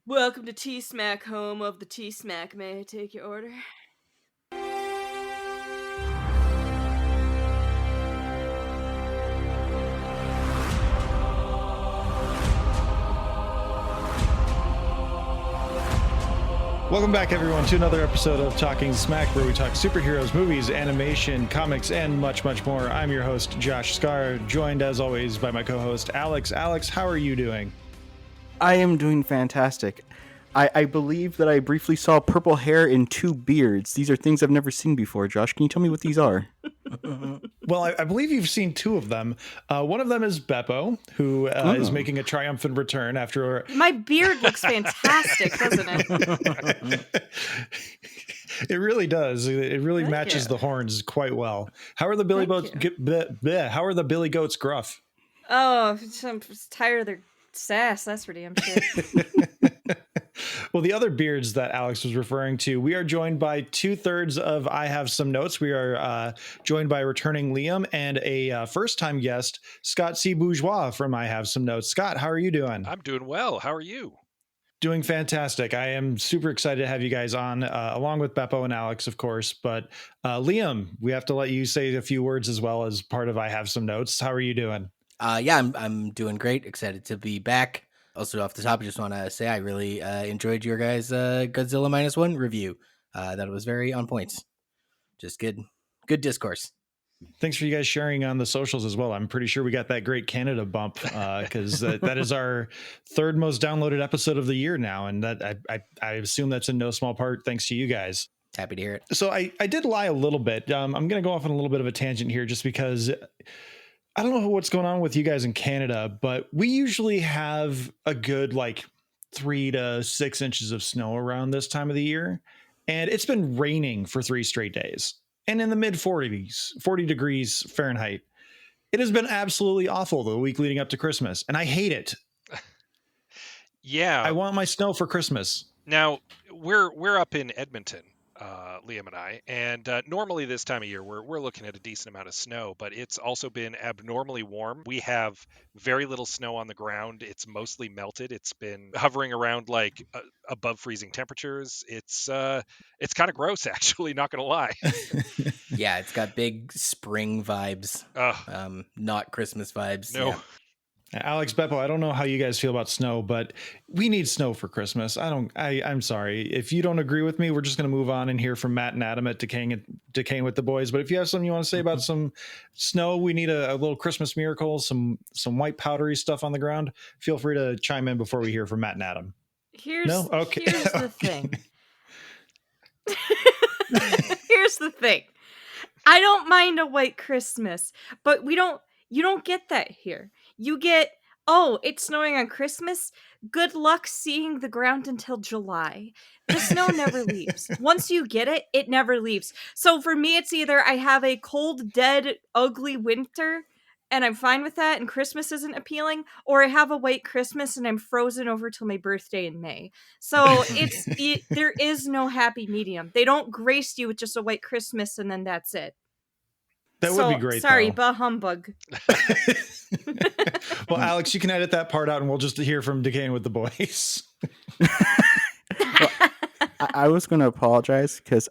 Welcome to T-Smack, home of the T-Smack. May I take your order? Welcome back, everyone, to another episode of Talking Smack, where we talk superheroes, movies, animation, comics, and much, much more. I'm your host, Josh Scar, joined, as always, by my co-host, Alex. Alex, how are you doing? I am doing fantastic. I believe that I briefly saw purple hair and two beards. These are things I've never seen before. Josh, can you tell me what these are? Well, I believe you've seen two of them. One of them is Beppo, who is making a triumphant return after... My beard looks fantastic, doesn't it? It really does. It really matches the horns quite well. How are the Billy Goats? How are the Billy Goats gruff? Oh, I'm tired of their sass. That's for damn sure. Well, the other beards that Alex was referring to, we are joined by 2/3 of I Have Some Notes. We are joined by returning Liam and a first-time guest, Scott C. Bourgeois from I Have Some Notes. Scott, how are you doing? I'm doing well. How are you? Doing fantastic. I am super excited to have you guys on, along with Beppo and Alex, of course. But Liam, we have to let you say a few words as well as part of I Have Some Notes. How are you doing? I'm doing great. Excited to be back. Also, off the top, I just want to say I really enjoyed your guys' Godzilla -1 review. That it was very on point. Just good discourse. Thanks for you guys sharing on the socials as well. I'm pretty sure we got that great Canada bump because that is our third most downloaded episode of the year now. And that I assume that's in no small part thanks to you guys. Happy to hear it. So I did lie a little bit. I'm going to go off on a little bit of a tangent here just because I don't know what's going on with you guys in Canada, but we usually have a good 3 to 6 inches of snow around this time of the year. And it's been raining for 3 straight days and in the mid 40s, 40 degrees Fahrenheit. It has been absolutely awful the week leading up to Christmas, and I hate it. Yeah. I want my snow for Christmas. Now, we're up in Edmonton, Liam and I, and normally this time of year we're looking at a decent amount of snow, but it's also been abnormally warm. We have very little snow on the ground. It's mostly melted. It's been hovering around above freezing temperatures. It's kind of gross, actually, not gonna lie. Yeah, it's got big spring vibes. Not Christmas vibes. No. Yeah. Alex, Beppo, I don't know how you guys feel about snow, but we need snow for Christmas. I'm sorry. If you don't agree with me, we're just going to move on and hear from Matt and Adam at Decaying with the Boys. But if you have something you want to say about some snow, we need a little Christmas miracle, some white powdery stuff on the ground. Feel free to chime in before we hear from Matt and Adam. Here's the thing. Here's the thing. I don't mind a white Christmas, but you don't get that here. You get, it's snowing on Christmas. Good luck seeing the ground until July. The snow never leaves. Once you get it, it never leaves. So for me, it's either I have a cold, dead, ugly winter, and I'm fine with that, and Christmas isn't appealing, or I have a white Christmas and I'm frozen over till my birthday in May. So there is no happy medium. They don't grace you with just a white Christmas and then that's it. That would be great. Sorry, though. bah humbug. Well, Alex, you can edit that part out and we'll just hear from Decaying with the Boys. I was going to apologize because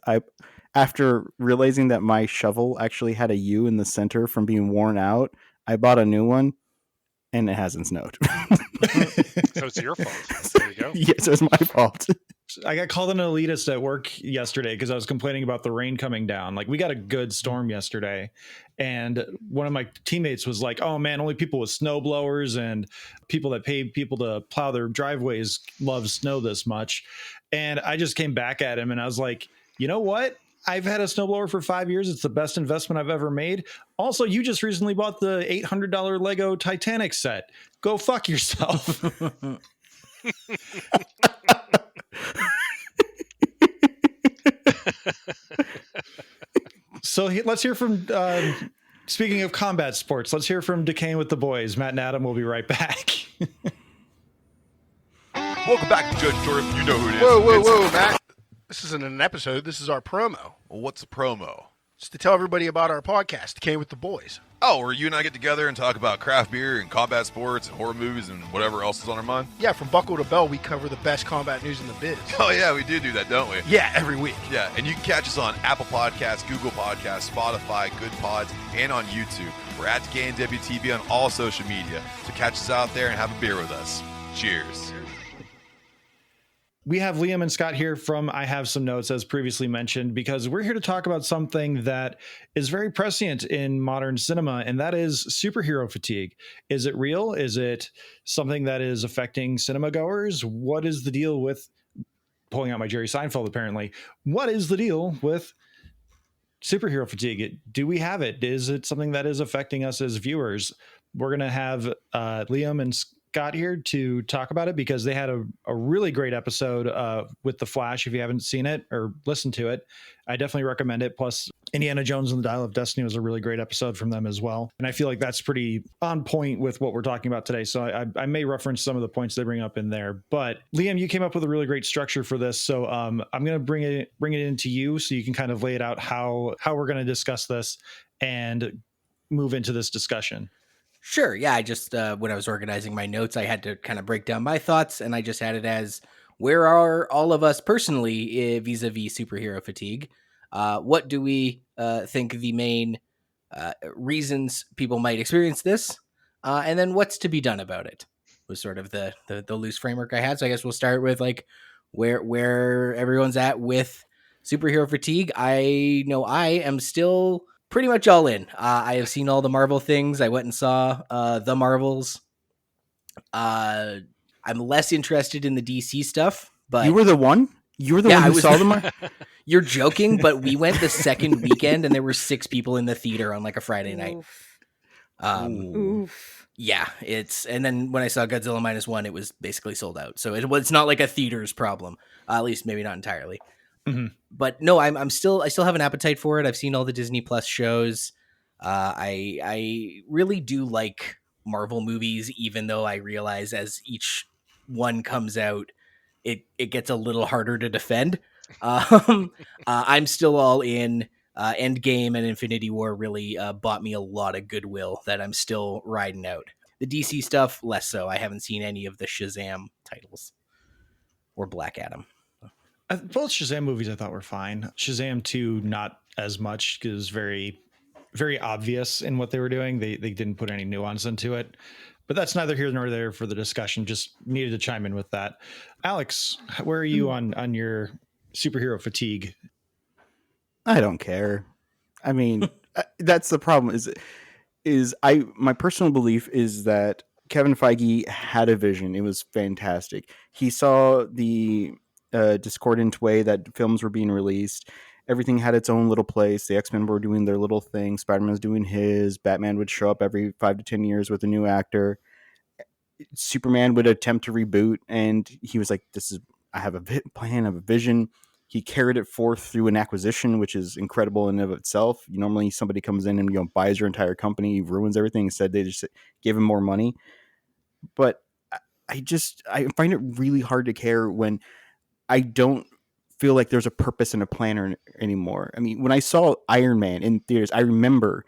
after realizing that my shovel actually had a U in the center from being worn out, I bought a new one and it hasn't snowed. So it's your fault. There you go. Yes, it was my fault. I got called an elitist at work yesterday because I was complaining about the rain coming down. We got a good storm yesterday, and one of my teammates was like, "Oh man, only people with snow blowers and people that pay people to plow their driveways love snow this much." And I just came back at him and I was like, "You know what? I've had a snowblower for 5 years. It's the best investment I've ever made. Also, you just recently bought the $800 Lego Titanic set. Go fuck yourself." So let's hear from, speaking of combat sports, let's hear from Decaying with the Boys. Matt and Adam will be right back. Welcome back to Judge Jordan. You know who it is. Whoa, Matt. This isn't an episode. This is our promo. Well, what's a promo? Just to tell everybody about our podcast, Came with the Boys. Oh, where you and I get together and talk about craft beer and combat sports and horror movies and whatever else is on our mind? Yeah, from Buckle to Bell, we cover the best combat news in the biz. Oh, yeah, we do that, don't we? Yeah, every week. Yeah, and you can catch us on Apple Podcasts, Google Podcasts, Spotify, Good Pods, and on YouTube. We're at KNWTV on all social media. So catch us out there and have a beer with us. Cheers. We have Liam and Scott here from I Have Some Notes, as previously mentioned, because we're here to talk about something that is very prescient in modern cinema, and that is superhero fatigue. Is it real? Is it something that is affecting cinema goers? What is the deal with, pulling out my Jerry Seinfeld apparently, what is the deal with superhero fatigue? Do we have it? Is it something that is affecting us as viewers? We're going to have Liam and Scott here to talk about it because they had a really great episode with The Flash. If you haven't seen it or listened to it, I definitely recommend it. Plus, Indiana Jones and the Dial of Destiny was a really great episode from them as well. And I feel like that's pretty on point with what we're talking about today. So I may reference some of the points they bring up in there. But Liam, you came up with a really great structure for this. So I'm going to bring it into you so you can kind of lay it out how we're going to discuss this and move into this discussion. Sure. Yeah. I just, when I was organizing my notes, I had to kind of break down my thoughts, and I just had it as, where are all of us personally vis-a-vis superhero fatigue? What do we think the main reasons people might experience this? And then what's to be done about it was sort of the loose framework I had. So I guess we'll start with like where everyone's at with superhero fatigue. I know I am still pretty much all in. I have seen all the Marvel things. I went and saw the Marvels. I'm less interested in the DC stuff, but You were the one? You were the one who saw them? You're joking, but we went the second weekend and there were 6 people in the theater on like a Friday night. Oof. Yeah, and then when I saw Godzilla -1, it was basically sold out. So it's not like a theater's problem, at least maybe not entirely. Mm-hmm. But no, I still have an appetite for it. I've seen all the Disney Plus shows. I really do like Marvel movies, even though I realize as each one comes out, it gets a little harder to defend. I'm still all in. Endgame and Infinity War really bought me a lot of goodwill that I'm still riding out. The DC stuff, less so. I haven't seen any of the Shazam titles or Black Adam. Both Shazam movies I thought were fine. Shazam 2, not as much, because it was very, very obvious in what they were doing. They didn't put any nuance into it. But that's neither here nor there for the discussion. Just needed to chime in with that. Alex, where are you on your superhero fatigue? I don't care. I mean, that's the problem. My personal belief is that Kevin Feige had a vision. It was fantastic. He saw the discordant way that films were being released. Everything had its own little place. The X-Men were doing their little thing. Spider-Man was doing his. Batman would show up every 5 to 10 years with a new actor. Superman would attempt to reboot, and he was like, I have a plan, I have a vision. He carried it forth through an acquisition, which is incredible in and of itself. Normally somebody comes in and buys your entire company, ruins everything. Instead, they just give him more money. But I find it really hard to care when I don't feel like there's a purpose and a plan anymore. I mean, when I saw Iron Man in theaters, I remember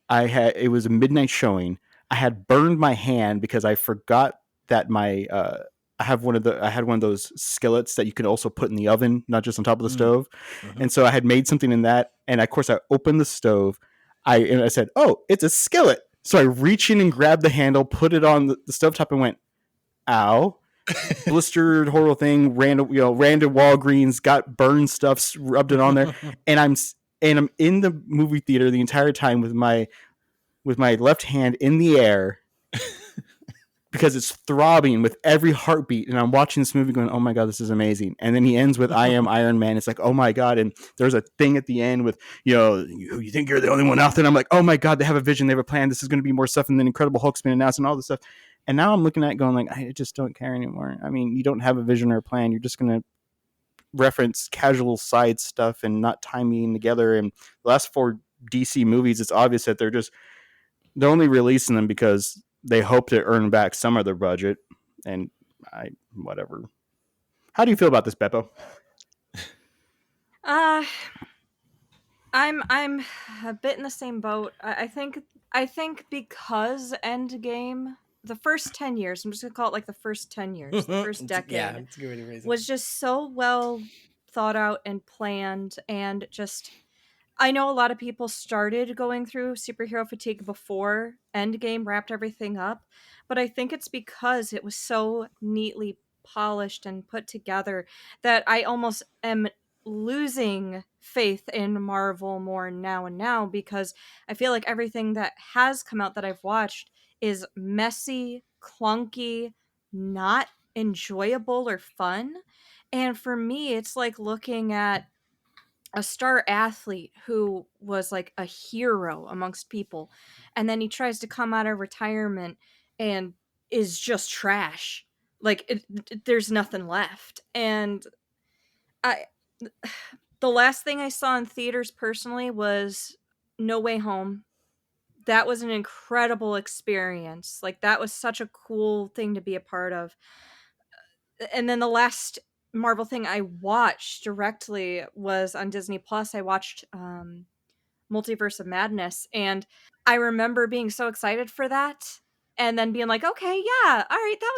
it was a midnight showing. I had burned my hand because I forgot that I had one of those skillets that you can also put in the oven, not just on top of the stove. Mm-hmm. And so I had made something in that. And of course I opened the stove. I said, oh, it's a skillet. So I reached in and grabbed the handle, put it on the stovetop and went, ow. Blistered, horrible thing, ran to Walgreens, got burned stuff, rubbed it on there. And I'm in the movie theater the entire time with my left hand in the air because it's throbbing with every heartbeat. And I'm watching this movie going, oh my God, this is amazing. And then he ends with, I am Iron Man. It's like, oh my God. And there's a thing at the end with, you think you're the only one out there. And I'm like, oh my God, they have a vision. They have a plan. This is going to be more stuff. And then Incredible Hulk's been announced and all this stuff. And now I'm looking at it going like, I just don't care anymore. I mean, you don't have a vision or a plan. You're just going to reference casual side stuff and not timing together. And the last 4 DC movies, it's obvious that they're only releasing them because they hope to earn back some of their budget. And whatever. How do you feel about this, Beppo? I'm a bit in the same boat. I think because Endgame, the first 10 years, I'm just gonna call it like the first 10 years, the first Yeah, decade, it's a good way to phrase it. was just so well thought out and planned, and just I know a lot of people started going through superhero fatigue before Endgame wrapped everything up, but I think it's because it was so neatly polished and put together that I almost am losing faith in Marvel more now and now, because I feel like everything that has come out that I've watched is messy, clunky, not enjoyable or fun. And for me, it's like looking at a star athlete who was like a hero amongst people, and then he tries to come out of retirement and is just trash. Like there's nothing left. And I the last thing I saw in theaters personally was No Way Home. That was an incredible experience. Like that was such a cool thing to be a part of. And then the last Marvel thing I watched directly was on Disney Plus. I watched Multiverse of Madness, and I remember being so excited for that, and then being like, okay, yeah, all right, that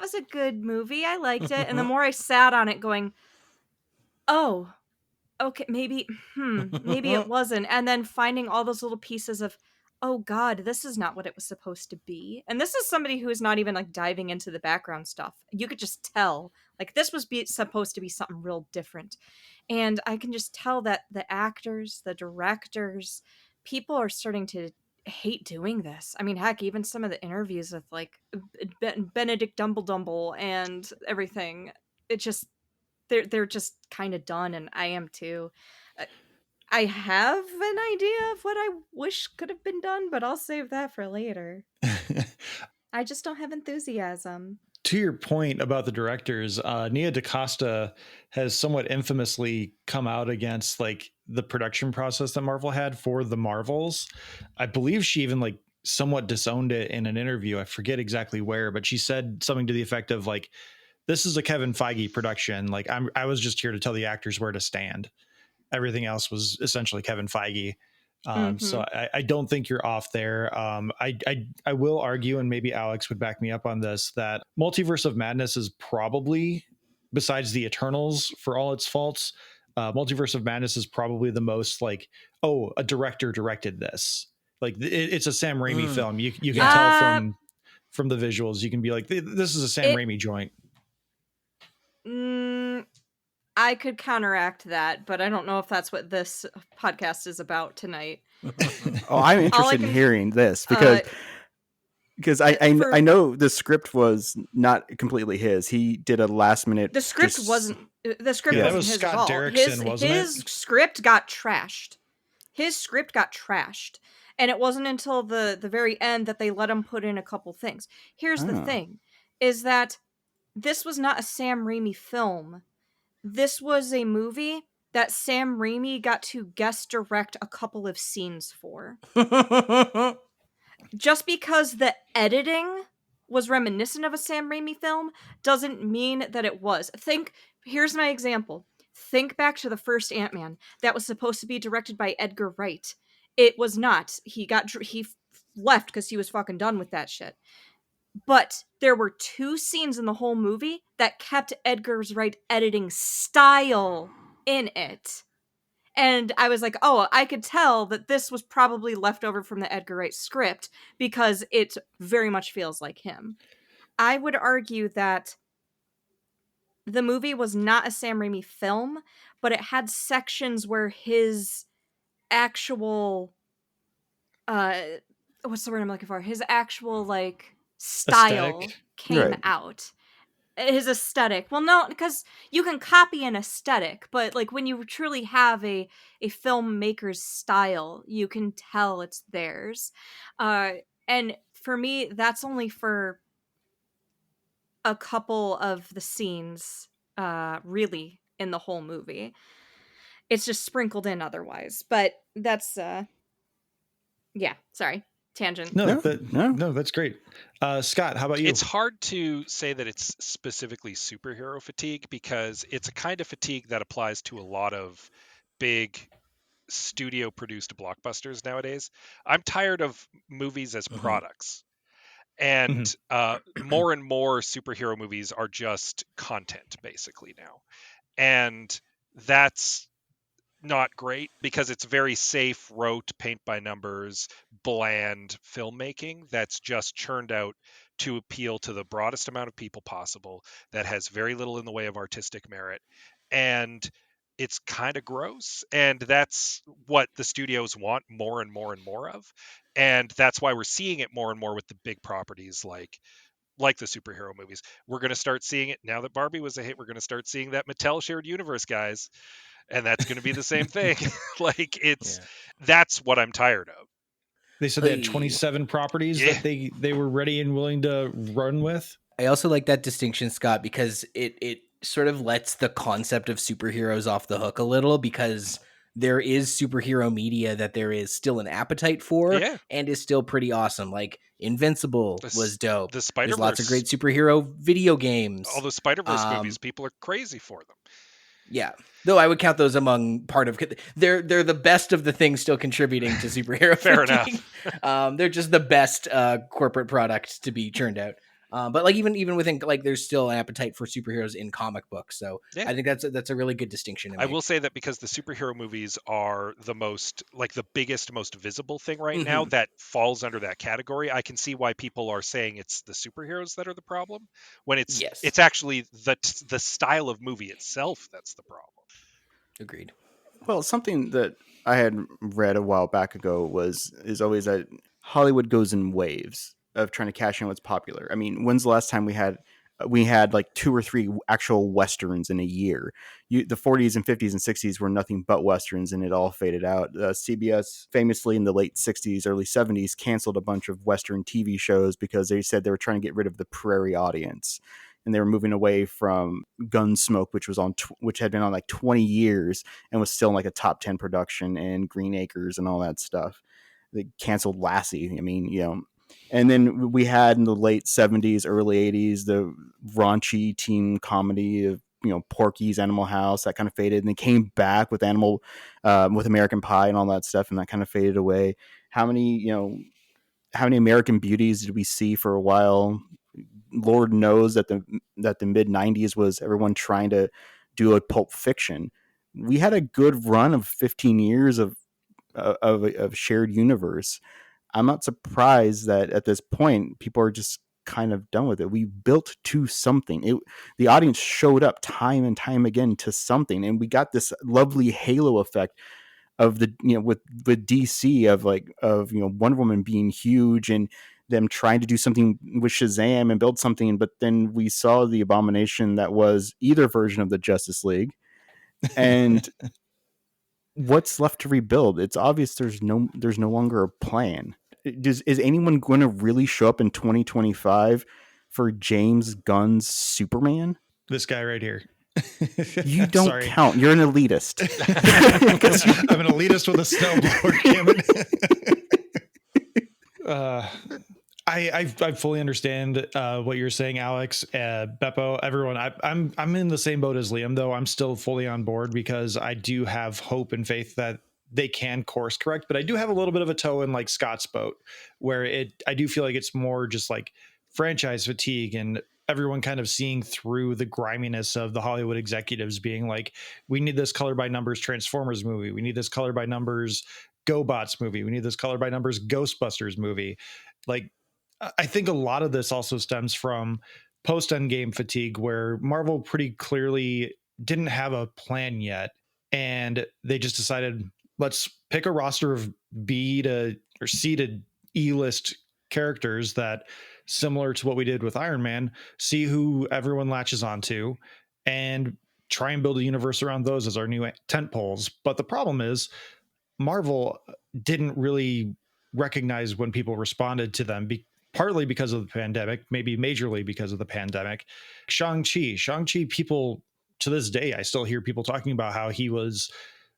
was a good movie. I liked it. And the more I sat on it going, oh, okay, maybe it wasn't. And then finding all those little pieces of, oh God, this is not what it was supposed to be. And this is somebody who is not even like diving into the background stuff. You could just tell, like, this was supposed to be something real different. And I can just tell that the actors, the directors, people are starting to hate doing this. I mean, heck, even some of the interviews with like Benedict Dumble and everything, it just they're just kind of done, and I am too. I have an idea of what I wish could have been done, but I'll save that for later. I just don't have enthusiasm. To your point about the directors, Nia DaCosta has somewhat infamously come out against like the production process that Marvel had for the Marvels. I believe she even like somewhat disowned it in an interview. I forget exactly where, but she said something to the effect of like, "This is a Kevin Feige production. Like I was just here to tell the actors where to stand. Everything else was essentially Kevin Feige." So I don't think you're off there. I will argue, and maybe Alex would back me up on this, that Multiverse of Madness is probably, besides the Eternals for all its faults, Multiverse of Madness is probably the most like, oh, a director directed this. Like it's a Sam Raimi film. You can tell from the visuals. You can be like, this is a Sam Raimi joint. I could counteract that, but I don't know if that's what this podcast is about tonight. Oh, I'm interested in hearing this because I know the script was not completely his. He did a last minute. The script wasn't his Scott at all. Derrickson, wasn't it? His script got trashed. His script got trashed. And it wasn't until the very end that they let him put in a couple things. Here's the thing, is that this was not a Sam Raimi film. This was a movie that Sam Raimi got to guest direct a couple of scenes for. Just because the editing was reminiscent of a Sam Raimi film doesn't mean that it was. Here's my example. Think back to the first Ant-Man that was supposed to be directed by Edgar Wright. It was not. He left because he was fucking done with that shit. But there were 2 scenes in the whole movie that kept Edgar Wright's editing style in it. And I was like, oh, I could tell that this was probably left over from the Edgar Wright script because it very much feels like him. I would argue that the movie was not a Sam Raimi film, but it had sections where his actual what's the word I'm looking for? His actual like style came out. His aesthetic. Well, no, because you can copy an aesthetic, but like when you truly have a filmmaker's style, you can tell it's theirs. And for me, that's only for a couple of the scenes, really, in the whole movie. It's just sprinkled in otherwise. But that's yeah, sorry. Tangent. No, that's great. Scott, how about you? It's hard to say that it's specifically superhero fatigue because it's a kind of fatigue that applies to a lot of big studio produced blockbusters nowadays. I'm tired of movies as Mhm. products. And more and more superhero movies are just content basically now. And that's not great because it's very safe, rote, paint by numbers, bland filmmaking that's just churned out to appeal to the broadest amount of people possible, that has very little in the way of artistic merit. And it's kind of gross. And that's what the studios want more and more and more of. And that's why we're seeing it more and more with the big properties like the superhero movies. We're going to start seeing it now that Barbie was a hit. We're going to start seeing that Mattel shared universe, guys, and that's going to be the same thing. Like it's that's what I'm tired of. They said they had Hey. 27 properties Yeah. that they were ready and willing to run with. I also like that distinction, Scott, because it sort of lets the concept of superheroes off the hook a little, because there is superhero media that there is still an appetite for Yeah. and is still pretty awesome. Like Invincible was dope. The There's lots of Spider-Verse, great superhero video games. all the Spider-Verse movies, people are crazy for them. Yeah. Though I would count those among part of they're the best of the things still contributing to superhero. Fair thinking. They're just the best corporate product to be churned out. But like even within, like, there's still an appetite for superheroes in comic books. So Yeah. I think that's a really good distinction to I make. will say that because the superhero movies are the most, like, the biggest, most visible thing right now that falls under that category, I can see why people are saying it's the superheroes that are the problem, when it's actually the style of movie itself that's the problem. Agreed. Well, something that I had read a while back ago is always that Hollywood goes in waves of trying to cash in what's popular. I mean, when's the last time we had like 2 or 3 actual westerns in a year? The 40s and 50s and 60s were nothing but westerns, and it all faded out. CBS famously in the late 60s, early 70s canceled a bunch of western TV shows because they said they were trying to get rid of the prairie audience. And they were moving away from Gunsmoke, which had been on like 20 years and was still in like a top 10 production, and Green Acres and all that stuff. They canceled Lassie. I mean, and then we had in the late 70s, early 80s, the raunchy teen comedy of, Porky's, Animal House, that kind of faded, and they came back with with American Pie and all that stuff, and that kind of faded away. How many American Beauties did we see for a while? Lord knows that the mid 90s was everyone trying to do a Pulp Fiction. We had a good run of 15 years of shared universe. I'm not surprised that at this point people are just kind of done with it. We built to something. The audience showed up time and time again to something, and we got this lovely halo effect of the with DC of Wonder Woman being huge and them trying to do something with Shazam and build something, but then we saw the abomination that was either version of the Justice League, and what's left to rebuild? It's obvious there's no longer a plan. Is anyone going to really show up in 2025 for James Gunn's Superman? This guy right here. You don't count. You're an elitist. I'm an elitist with a snowboard, damn it. I fully understand what you're saying, Alex, Beppo, everyone. I'm in the same boat as Liam, though. I'm still fully on board because I do have hope and faith that they can course correct. But I do have a little bit of a toe in like Scott's boat, where I do feel like it's more just like franchise fatigue and everyone kind of seeing through the griminess of the Hollywood executives being like, we need this color by numbers Transformers movie. We need this color by numbers GoBots movie. We need this color by numbers Ghostbusters movie. Like, I think a lot of this also stems from post Endgame fatigue, where Marvel pretty clearly didn't have a plan yet. And they just decided, let's pick a roster of B to or C to E-list characters that, similar to what we did with Iron Man, see who everyone latches onto and try and build a universe around those as our new tent poles. But the problem is Marvel didn't really recognize when people responded to them, partly because of the pandemic, maybe majorly because of the pandemic. Shang-Chi, people to this day, I still hear people talking about how he was,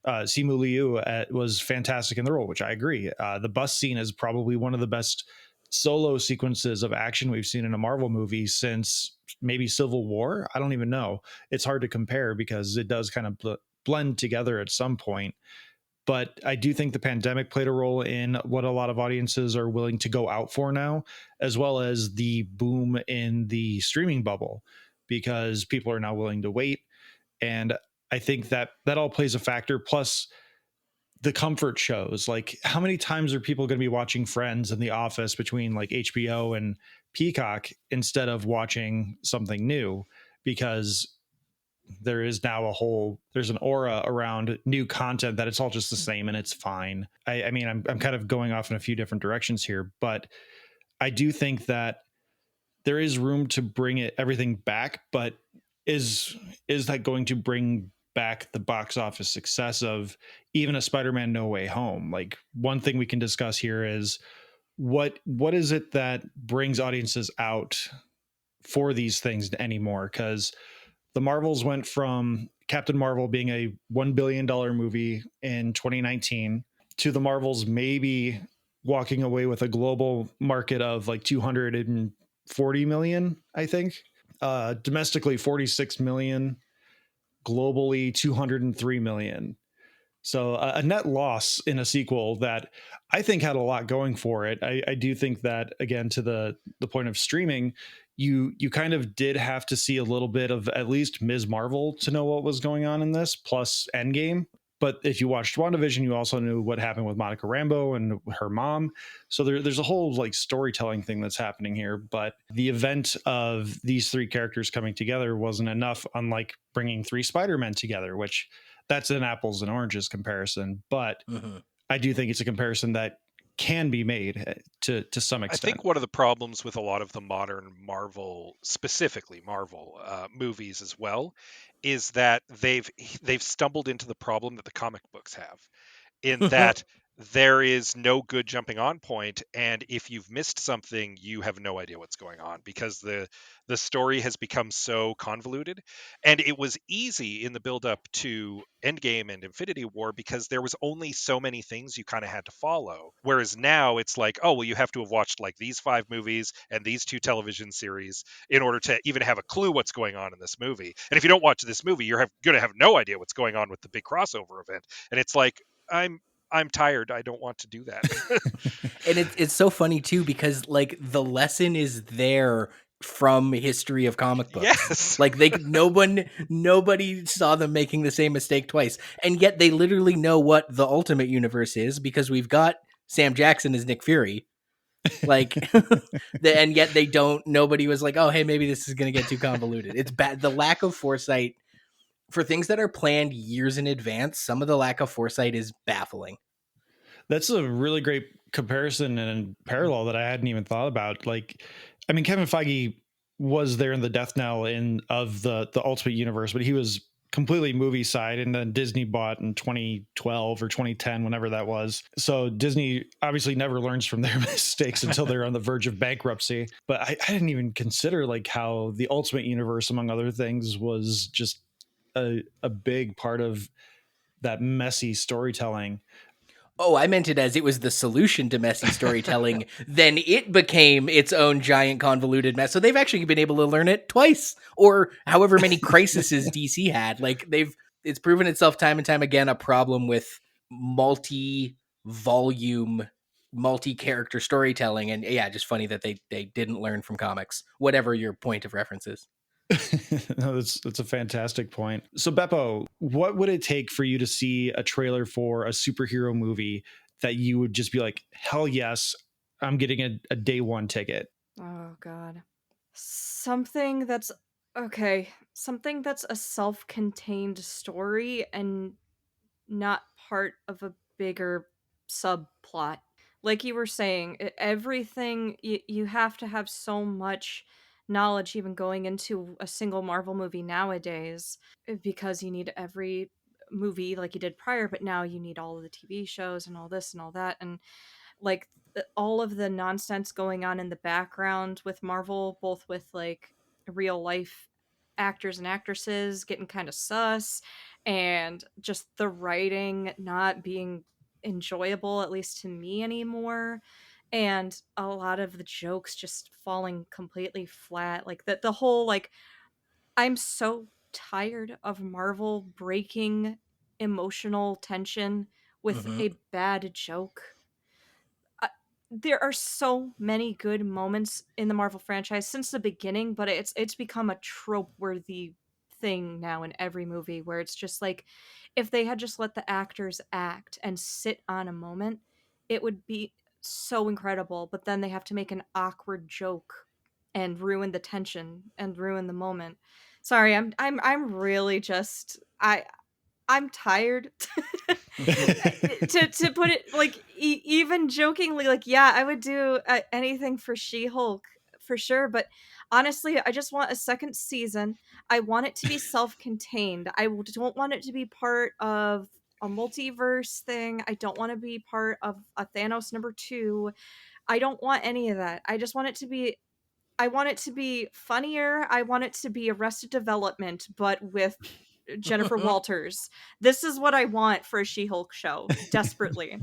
Simu Liu was fantastic in the role, which I agree. The bus scene is probably one of the best solo sequences of action we've seen in a Marvel movie since maybe Civil War. I don't even know. It's hard to compare because it does kind of blend together at some point. But I do think the pandemic played a role in what a lot of audiences are willing to go out for now, as well as the boom in the streaming bubble, because people are now willing to wait. And I think that that all plays a factor. Plus, the comfort shows. Like, how many times are people going to be watching Friends and The Office between like HBO and Peacock instead of watching something new? Because there is now there's an aura around new content that it's all just the same and it's fine. I mean, I'm kind of going off in a few different directions here, but I do think that there is room to bring everything back, but is that going to bring back the box office success of even a Spider-Man No Way Home? Like, one thing we can discuss here is what is it that brings audiences out for these things anymore? Because the Marvels went from Captain Marvel being a $1 billion movie in 2019 to the Marvels maybe walking away with a global market of like 240 million, I think. Domestically, 46 million. Globally, 203 million. So a net loss in a sequel that I think had a lot going for it. I do think that, again, to the point of streaming, you kind of did have to see a little bit of at least Ms. Marvel to know what was going on in this, plus Endgame. But if you watched WandaVision, you also knew what happened with Monica Rambeau and her mom. So there's a whole like storytelling thing that's happening here. But the event of these three characters coming together wasn't enough, unlike bringing three Spider-Men together, which that's an apples and oranges comparison. But I do think it's a comparison that can be made to some I extent. think one of the problems with a lot of the modern Marvel, specifically Marvel movies as well, is that they've stumbled into the problem that the comic books have, in that there is no good jumping on point, and if you've missed something, you have no idea what's going on because the story has become so convoluted. And it was easy in the build up to Endgame and Infinity War because there was only so many things you kind of had to follow, whereas now it's like, oh well, you have to have watched like these 5 movies and these 2 television series in order to even have a clue what's going on in this movie. And if you don't watch this movie, you're going to have no idea what's going on with the big crossover event. And it's like, I'm tired. I don't want to do that. And it's so funny too, because like the lesson is there from history of comic books. Yes. Like nobody saw them making the same mistake twice. And yet they literally know what the Ultimate Universe is because we've got Sam Jackson as Nick Fury. Like and yet nobody was like, oh hey, maybe this is gonna get too convoluted. It's bad. The lack of foresight for things that are planned years in advance, some of the lack of foresight is baffling. That's a really great comparison and parallel that I hadn't even thought about. Like, I mean, Kevin Feige was there in the death knell of the Ultimate Universe, but he was completely movie side, and then Disney bought in 2012 or 2010, whenever that was. So Disney obviously never learns from their mistakes until they're on the verge of bankruptcy. But I didn't even consider like how the Ultimate Universe, among other things, was just a big part of that messy storytelling. Oh, I meant it as it was the solution to messy storytelling. Then it became its own giant convoluted mess. So they've actually been able to learn it twice, or however many crises DC had. Like it's proven itself time and time again a problem with multi-volume, multi-character storytelling. And yeah, just funny that they didn't learn from comics, whatever your point of reference is. No, that's a fantastic point. So Beppo, what would it take for you to see a trailer for a superhero movie that you would just be like, hell yes, I'm getting a day one ticket? Oh god. Something that's okay. Something that's a self-contained story and not part of a bigger subplot. Like you were saying, everything you have to have so much knowledge even going into a single Marvel movie nowadays because you need every movie like you did prior, but now you need all of the TV shows and all this and all that, and like all of the nonsense going on in the background with Marvel, both with like real life actors and actresses getting kind of sus, and just the writing not being enjoyable, at least to me anymore, and a lot of the jokes just falling completely flat. Like the whole like I'm so tired of Marvel breaking emotional tension with Mhm. a bad joke. There are so many good moments in the Marvel franchise since the beginning, but it's become a trope-worthy thing now in every movie where it's just like if they had just let the actors act and sit on a moment, it would be so incredible, but then they have to make an awkward joke and ruin the tension and ruin the moment. Sorry, I'm really just I'm tired. To put it like even jokingly, like yeah, I would do anything for She-Hulk for sure. But honestly, I just want a second season. I want it to be self-contained. Don't want it to be part of a multiverse thing. I don't want to be part of a Thanos #2. I don't want any of that. I just want it to be. I want it to be funnier. I want it to be Arrested Development, but with Jennifer Walters. This is what I want for a She-Hulk show, desperately.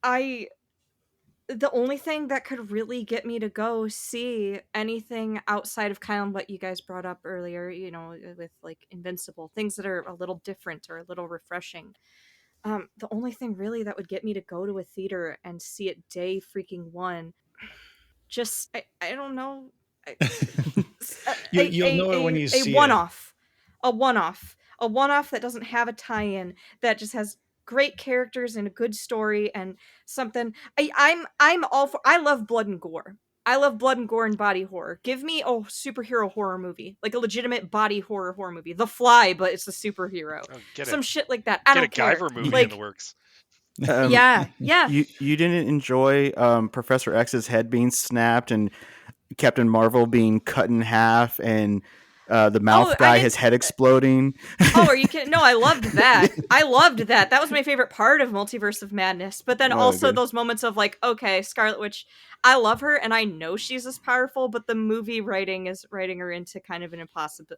The only thing that could really get me to go see anything outside of kind of what you guys brought up earlier, you know, with like Invincible, things that are a little different or a little refreshing. The only thing really that would get me to go to a theater and see it day freaking one, just I don't know, You'll know it when you see it. a one-off that doesn't have a tie-in, that just has great characters and a good story and something. I'm all for. I love blood and gore. I love blood and gore and body horror. Give me a superhero horror movie, like a legitimate body horror movie, The Fly, but it's a superhero, Oh, some shit like that. I get don't a care. Guyver movie in Like, the works. yeah. You didn't enjoy Professor X's head being snapped and Captain Marvel being cut in half and the mouth guy, his head exploding. Oh, are you kidding? No, I loved that. I loved that. That was my favorite part of Multiverse of Madness. But then also okay. those moments of like, okay, Scarlet Witch, I love her and I know she's this powerful, but the movie writing is writing her into kind of an impossible.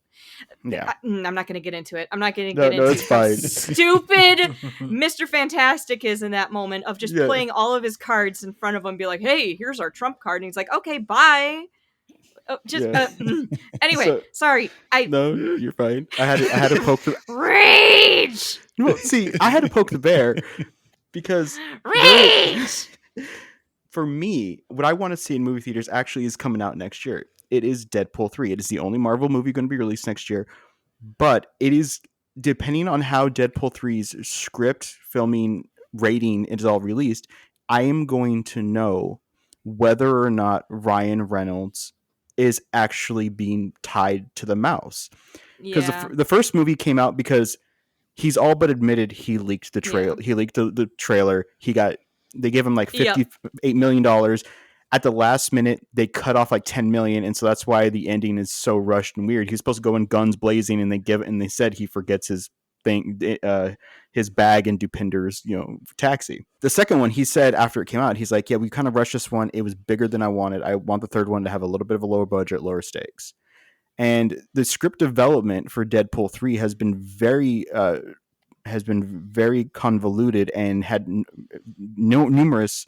Yeah. I'm not going to get into it. I'm not going to No, get no, into it's how fine. stupid Mr. Fantastic is in that moment of just Yeah. playing all of his cards in front of him, be like, hey, here's our trump card. And he's like, okay, bye. Oh, just Yeah. anyway, So- sorry. No, you're fine. I had to poke the Rage! no, see, I had to poke the bear because Rage! for me, what I want to see in movie theaters actually is coming out next year. It is Deadpool 3. It is the only Marvel movie going to be released next year. But it is, depending on how Deadpool 3's script, filming, rating is all released, I am going to know whether or not Ryan Reynolds is actually being tied to the mouse. Because the first movie came out because he's all but admitted he leaked the trailer. Yeah. He leaked the trailer. They gave him like $58 million. At the last minute, they cut off like 10 million, and so that's why the ending is so rushed and weird. He's supposed to go in guns blazing, and they said he forgets his thing, his bag in Dupinder's taxi. The second one, he said after it came out, he's like, yeah, we kind of rushed this one. It was bigger than I wanted. I want the third one to have a little bit of a lower budget, lower stakes. And the script development for Deadpool 3 has been very convoluted and had numerous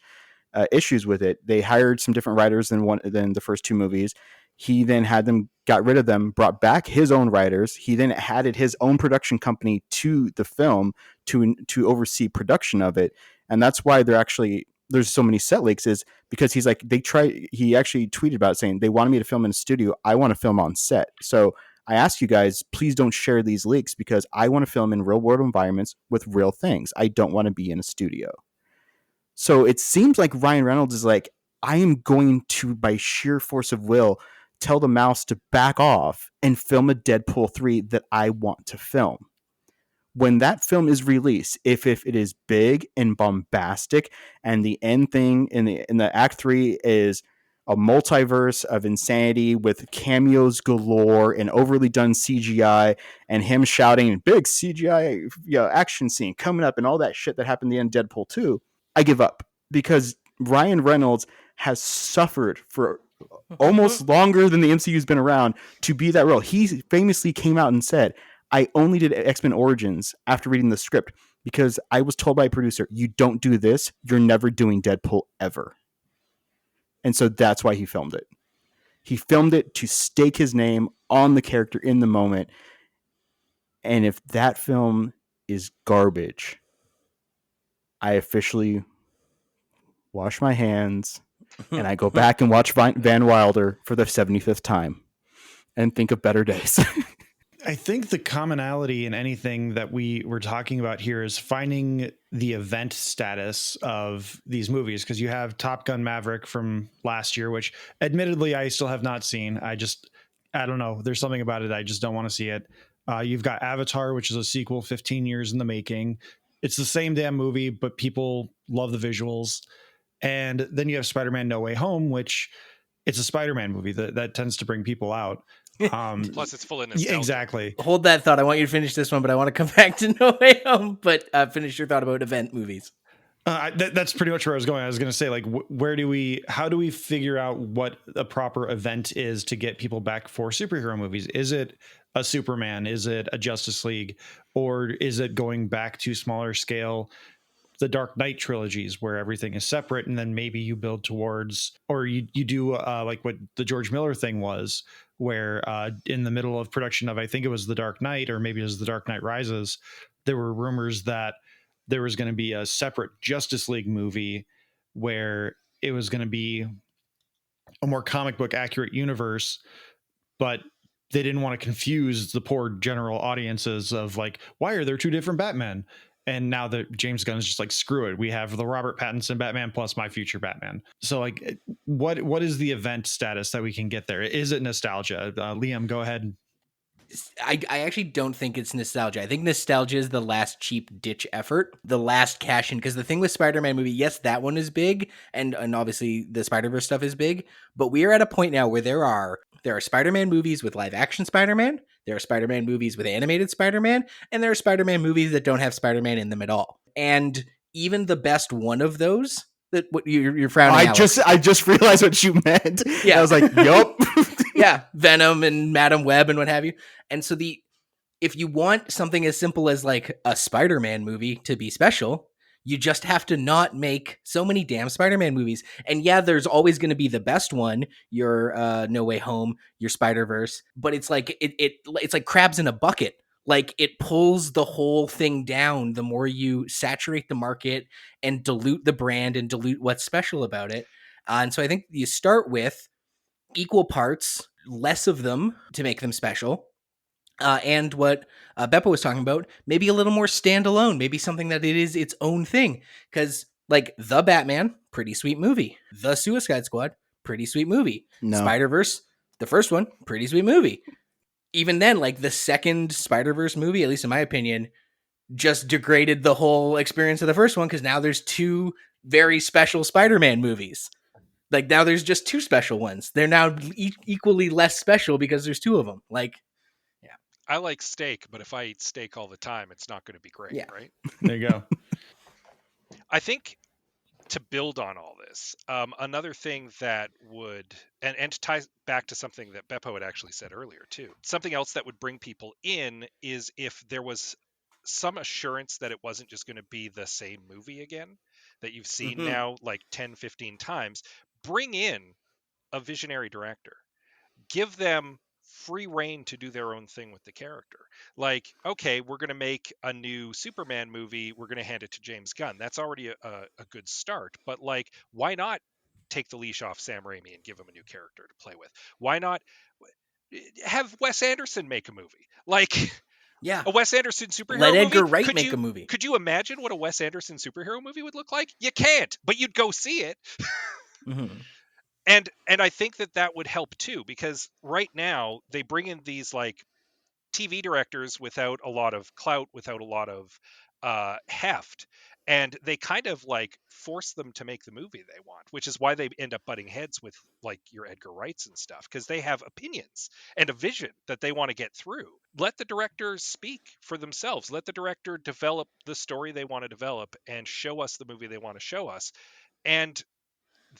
issues with it. They hired some different writers than the first two movies. He then got rid of them, brought back his own writers. He then added his own production company to the film to oversee production of it. And that's why there's so many set leaks, is because he's like, he actually tweeted about it saying they wanted me to film in a studio. I want to film on set. So I ask you guys, please don't share these leaks because I want to film in real world environments with real things. I don't want to be in a studio. So it seems like Ryan Reynolds is like, I am going to, by sheer force of will, tell the mouse to back off and film a Deadpool 3 that I want to film. When that film is released, if it is big and bombastic, and the end thing in the Act 3 is a multiverse of insanity with cameos galore and overly done CGI and him shouting big CGI action scene coming up and all that shit that happened in the end of Deadpool 2, I give up, because Ryan Reynolds has suffered for almost longer than the MCU's been around to be that role. He famously came out and said, I only did X-Men Origins after reading the script because I was told by a producer, you don't do this, you're never doing Deadpool ever. And so that's why he filmed it. He filmed it to stake his name on the character in the moment. And if that film is garbage, I officially wash my hands and I go back and watch Van Wilder for the 75th time and think of better days. I think the commonality in anything that we were talking about here is finding the event status of these movies, because you have Top Gun Maverick from last year, which admittedly I still have not seen. I don't know. There's something about it. I just don't want to see it. You've got Avatar, which is a sequel 15 years in the making. It's the same damn movie, but people love the visuals. And then you have Spider-Man No Way Home, which it's a Spider-Man movie that tends to bring people out. Plus, it's full of nostalgia. Yeah, exactly. Hold that thought. I want you to finish this one, but I want to come back to No Way Home. But finish your thought about event movies. That's pretty much where I was going. I was going to say, like, how do we figure out what a proper event is to get people back for superhero movies? Is it a Superman? Is it a Justice League? Or is it going back to smaller scale, the Dark Knight trilogies where everything is separate, and then maybe you build towards, or you do like what the George Miller thing was, where in the middle of production of, I think it was The Dark Knight, or maybe it was The Dark Knight Rises, there were rumors that there was going to be a separate Justice League movie where it was going to be a more comic book accurate universe, but they didn't want to confuse the poor general audiences of like, why are there two different Batmen? And now that James Gunn is just like, screw it, we have the Robert Pattinson Batman plus my future Batman. So like, what is the event status that we can get there? Is it nostalgia? Liam, go ahead. I actually don't think it's nostalgia. I think nostalgia is the last cheap ditch effort, the last cash in. Because the thing with Spider-Man movie, yes, that one is big, and obviously the Spider-Verse stuff is big, but we are at a point now where there are Spider-Man movies with live action Spider-Man, there are Spider-Man movies with animated Spider-Man, and there are Spider-Man movies that don't have Spider-Man in them at all. And even the best one of those, that what you're frowning. I just realized what you meant. Yeah, I was like, yup. Yeah, Venom and Madam Web and what have you. And so if you want something as simple as like a Spider-Man movie to be special, you just have to not make so many damn Spider-Man movies. And yeah, there's always going to be the best one, your No Way Home, your Spider-Verse, but it's like it's like crabs in a bucket. Like, it pulls the whole thing down the more you saturate the market and dilute the brand and dilute what's special about it. And so I think you start with equal parts, less of them to make them special. And what Beppo was talking about, maybe a little more standalone, maybe something that it is its own thing. Because, like, The Batman, pretty sweet movie. The Suicide Squad, pretty sweet movie. No. Spider-Verse, the first one, pretty sweet movie. Even then, like, the second Spider-Verse movie, at least in my opinion, just degraded the whole experience of the first one, because now there's two very special Spider-Man movies. Like, now there's just two special ones. They're now equally less special because there's two of them. Like, yeah. I like steak, but if I eat steak all the time, it's not going to be great, Yeah. right? There you go. I think to build on all this, another thing that would, and to tie back to something that Beppo had actually said earlier too, something else that would bring people in is if there was some assurance that it wasn't just going to be the same movie again that you've seen Mhm. now like 10, 15 times. Bring in a visionary director. Give them free reign to do their own thing with the character. Like, okay, we're going to make a new Superman movie. We're going to hand it to James Gunn. That's already a good start. But, like, why not take the leash off Sam Raimi and give him a new character to play with? Why not have Wes Anderson make a movie? Like, Yeah. a Wes Anderson superhero Let movie? Edgar Wright make a movie. Could you imagine what a Wes Anderson superhero movie would look like? You can't, but you'd go see it. Mm-hmm. And I think that would help too, because right now they bring in these like TV directors without a lot of clout, without a lot of heft, and they kind of like force them to make the movie they want, which is why they end up butting heads with like your Edgar Wrights and stuff, because they have opinions and a vision that they want to get through. Let the director speak for themselves. Let the director develop the story they want to develop and show us the movie they want to show us. And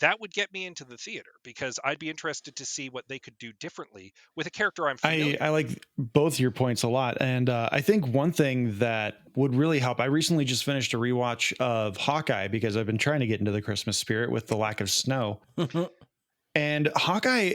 that would get me into the theater, because I'd be interested to see what they could do differently with a character I'm familiar I like both your points a lot. And I think one thing that would really help, I recently just finished a rewatch of Hawkeye because I've been trying to get into the Christmas spirit with the lack of snow. And Hawkeye,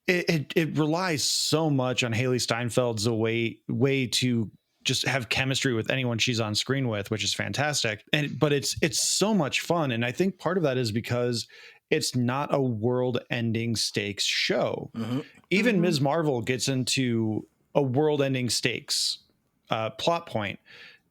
it relies so much on Haley Steinfeld's way to just have chemistry with anyone she's on screen with, which is fantastic. But it's so much fun. And I think part of that is because it's not a world-ending stakes show. Even Ms. Marvel gets into a world-ending stakes plot point.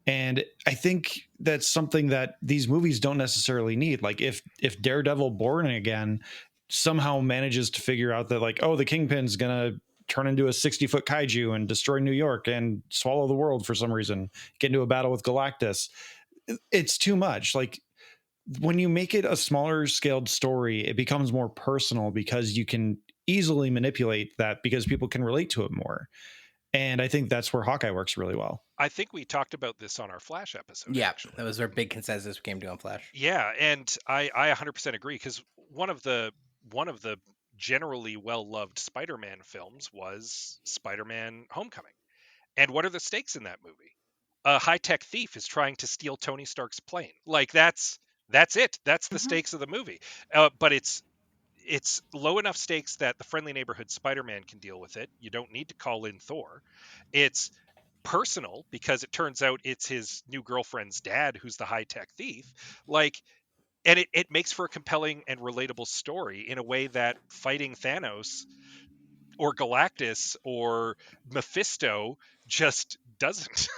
And I think that's something that these movies don't necessarily need. Like if Daredevil Born Again somehow manages to figure out that, like, oh, the Kingpin's gonna turn into a 60-foot kaiju and destroy New York and swallow the world for some reason, get into a battle with Galactus, it's too much. Like, when you make it a smaller scaled story, it becomes more personal because you can easily manipulate that because people can relate to it more. And I think that's where Hawkeye works really well. I think we talked about this on our Flash episode. Yeah, actually. that was our big consensus we came to on Flash. Yeah, and I 100% agree, because one of the generally well-loved Spider-Man films was Spider-Man Homecoming. And what are the stakes in that movie? A high-tech thief is trying to steal Tony Stark's plane. Like, that's it. That's the stakes of the movie. But it's low enough stakes that the friendly neighborhood Spider-Man can deal with it. You don't need to call in Thor. It's personal because it turns out it's his new girlfriend's dad who's the high-tech thief. Like, and it makes for a compelling and relatable story in a way that fighting Thanos or Galactus or Mephisto just doesn't.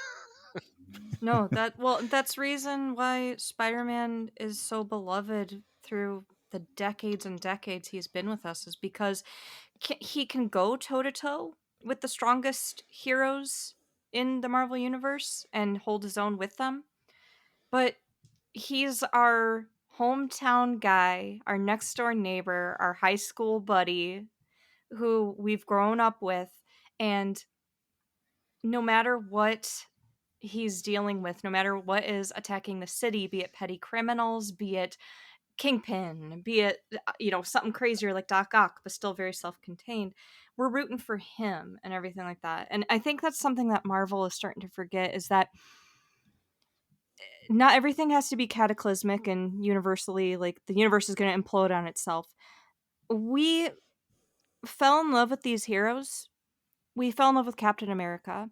No, that's reason why Spider-Man is so beloved through the decades and decades he's been with us, is because he can go toe-to-toe with the strongest heroes in the Marvel Universe and hold his own with them. But he's our hometown guy, our next door neighbor, our high school buddy who we've grown up with, and no matter what he's dealing with, no matter what is attacking the city, be it petty criminals, be it Kingpin, be it something crazier like Doc Ock, but still very self-contained, we're rooting for him and everything like that. And I think that's something that Marvel is starting to forget, is that not everything has to be cataclysmic and universally, like, the universe is going to implode on itself. We fell in love with these heroes. We fell in love with Captain America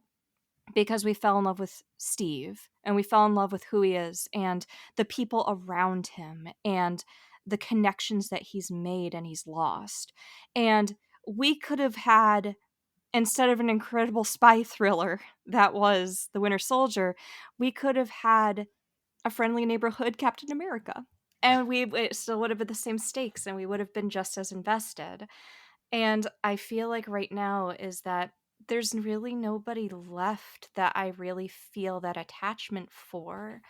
because we fell in love with Steve, and we fell in love with who he is and the people around him and the connections that he's made and he's lost. And we could have had, instead of an incredible spy thriller that was The Winter Soldier, we could have had a friendly neighborhood Captain America. And it still would have been the same stakes, and we would have been just as invested. And I feel like right now is that there's really nobody left that I really feel that attachment for.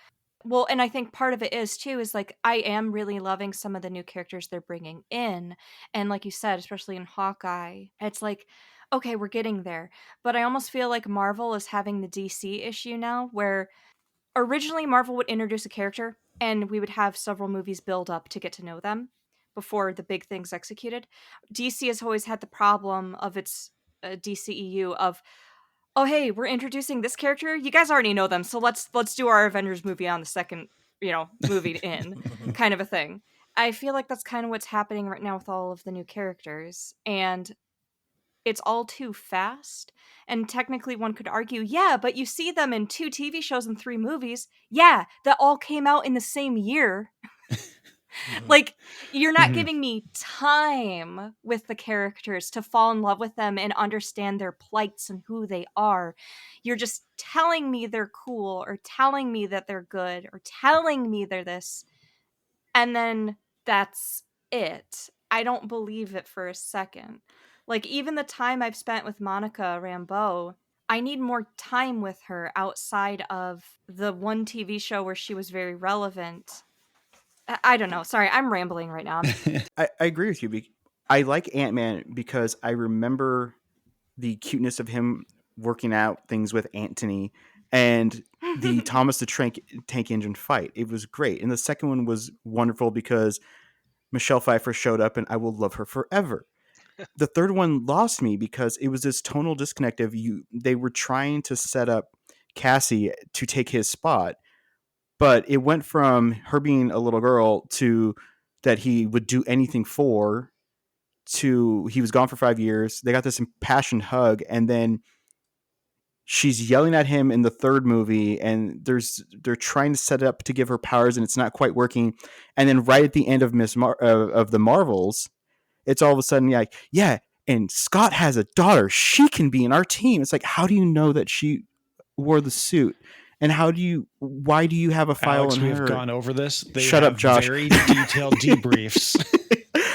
Well, and I think part of it is too, is like, I am really loving some of the new characters they're bringing in. And like you said, especially in Hawkeye, it's like, okay, we're getting there. But I almost feel like Marvel is having the DC issue now, where originally Marvel would introduce a character and we would have several movies build up to get to know them before the big things executed. DC has always had the problem of its DCEU of, oh hey, we're introducing this character, you guys already know them, so let's do our Avengers movie on the second movie in, kind of a thing. I feel like that's kind of what's happening right now with all of the new characters, and it's all too fast. And technically one could argue, yeah, but you see them in 2 TV shows and 3 movies, yeah, that all came out in the same year. Like, you're not giving me time with the characters to fall in love with them and understand their plights and who they are. You're just telling me they're cool, or telling me that they're good, or telling me they're this, and then that's it. I don't believe it for a second. Like, even the time I've spent with Monica Rambeau, I need more time with her outside of the one TV show where she was very relevant. I don't know. Sorry, I'm rambling right now. I agree with you. I like Ant-Man because I remember the cuteness of him working out things with Antony and the Thomas the Tank Engine fight. It was great. And the second one was wonderful because Michelle Pfeiffer showed up and I will love her forever. The third one lost me because it was this tonal disconnect of they were trying to set up Cassie to take his spot, but it went from her being a little girl to that he would do anything for, to he was gone for 5 years. They got this impassioned hug, and then she's yelling at him in the third movie, and they're trying to set it up to give her powers, and it's not quite working. And then right at the end of of the Marvels, it's all of a sudden like, yeah, and Scott has a daughter. She can be in our team. It's like, how do you know that she wore the suit? And why do you have a file Alex, on we her? have gone over this. They Shut up, have Josh. very detailed debriefs.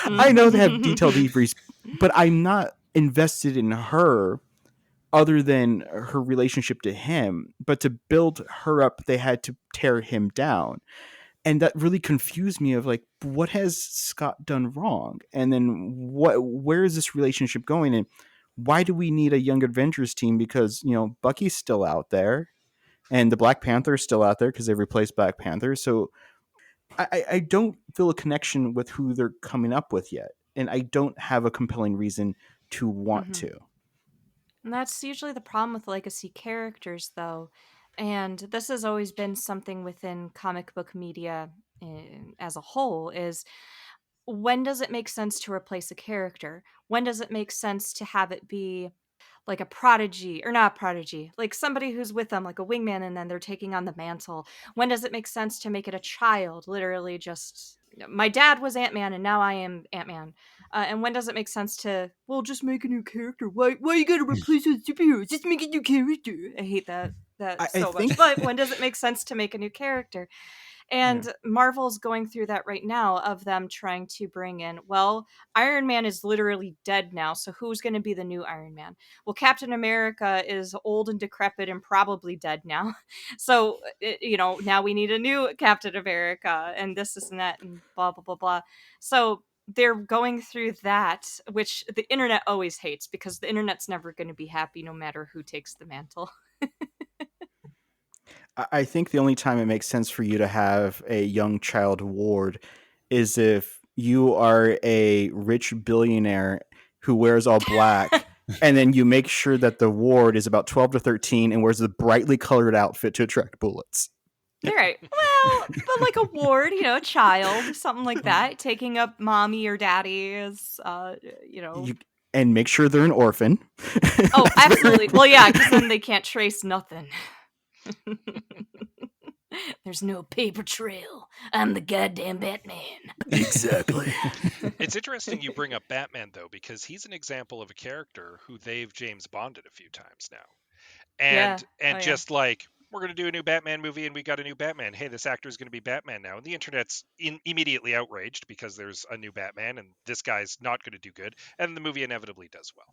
I know they have detailed debriefs, but I'm not invested in her other than her relationship to him. But to build her up, they had to tear him down. And that really confused me of like, what has Scott done wrong? And then where is this relationship going? And why do we need a Young Avengers team? Because, Bucky's still out there and the Black Panther is still out there because they've replaced Black Panther. So I don't feel a connection with who they're coming up with yet. And I don't have a compelling reason to want to. And that's usually the problem with legacy characters, though. And this has always been something within comic book media as a whole, is when does it make sense to replace a character? When does it make sense to have it be like a prodigy, or not prodigy, like somebody who's with them, like a wingman, and then they're taking on the mantle? When does it make sense to make it a child, literally just, my dad was Ant-Man and now I am Ant-Man? And when does it make sense to, well, just make a new character? Why you gotta replace a superhero? Just make a new character. I hate that so much. But when does it make sense to make a new character? And Marvel's going through that right now, of them trying to bring in, well, Iron Man is literally dead now, so who's going to be the new Iron Man? Well, Captain America is old and decrepit and probably dead now. So, now we need a new Captain America, and this and that, and blah, blah, blah, blah. So they're going through that, which the internet always hates, because the internet's never going to be happy no matter who takes the mantle. I think the only time it makes sense for you to have a young child ward is if you are a rich billionaire who wears all black, and then you make sure that the ward is about 12 to 13 and wears a brightly colored outfit to attract bullets. You're right. Well, but like a ward, a child, something like that, taking up mommy or daddy is, And make sure they're an orphan. Oh, absolutely. Well, yeah, because then they can't trace nothing. There's no paper trail. I'm the goddamn Batman. Exactly. It's interesting you bring up Batman, though, because he's an example of a character who they've James Bonded a few times now. And just like, we're going to do a new Batman movie and we got a new Batman. Hey, this actor is going to be Batman now. And the internet's immediately outraged because there's a new Batman and this guy's not going to do good. And the movie inevitably does well.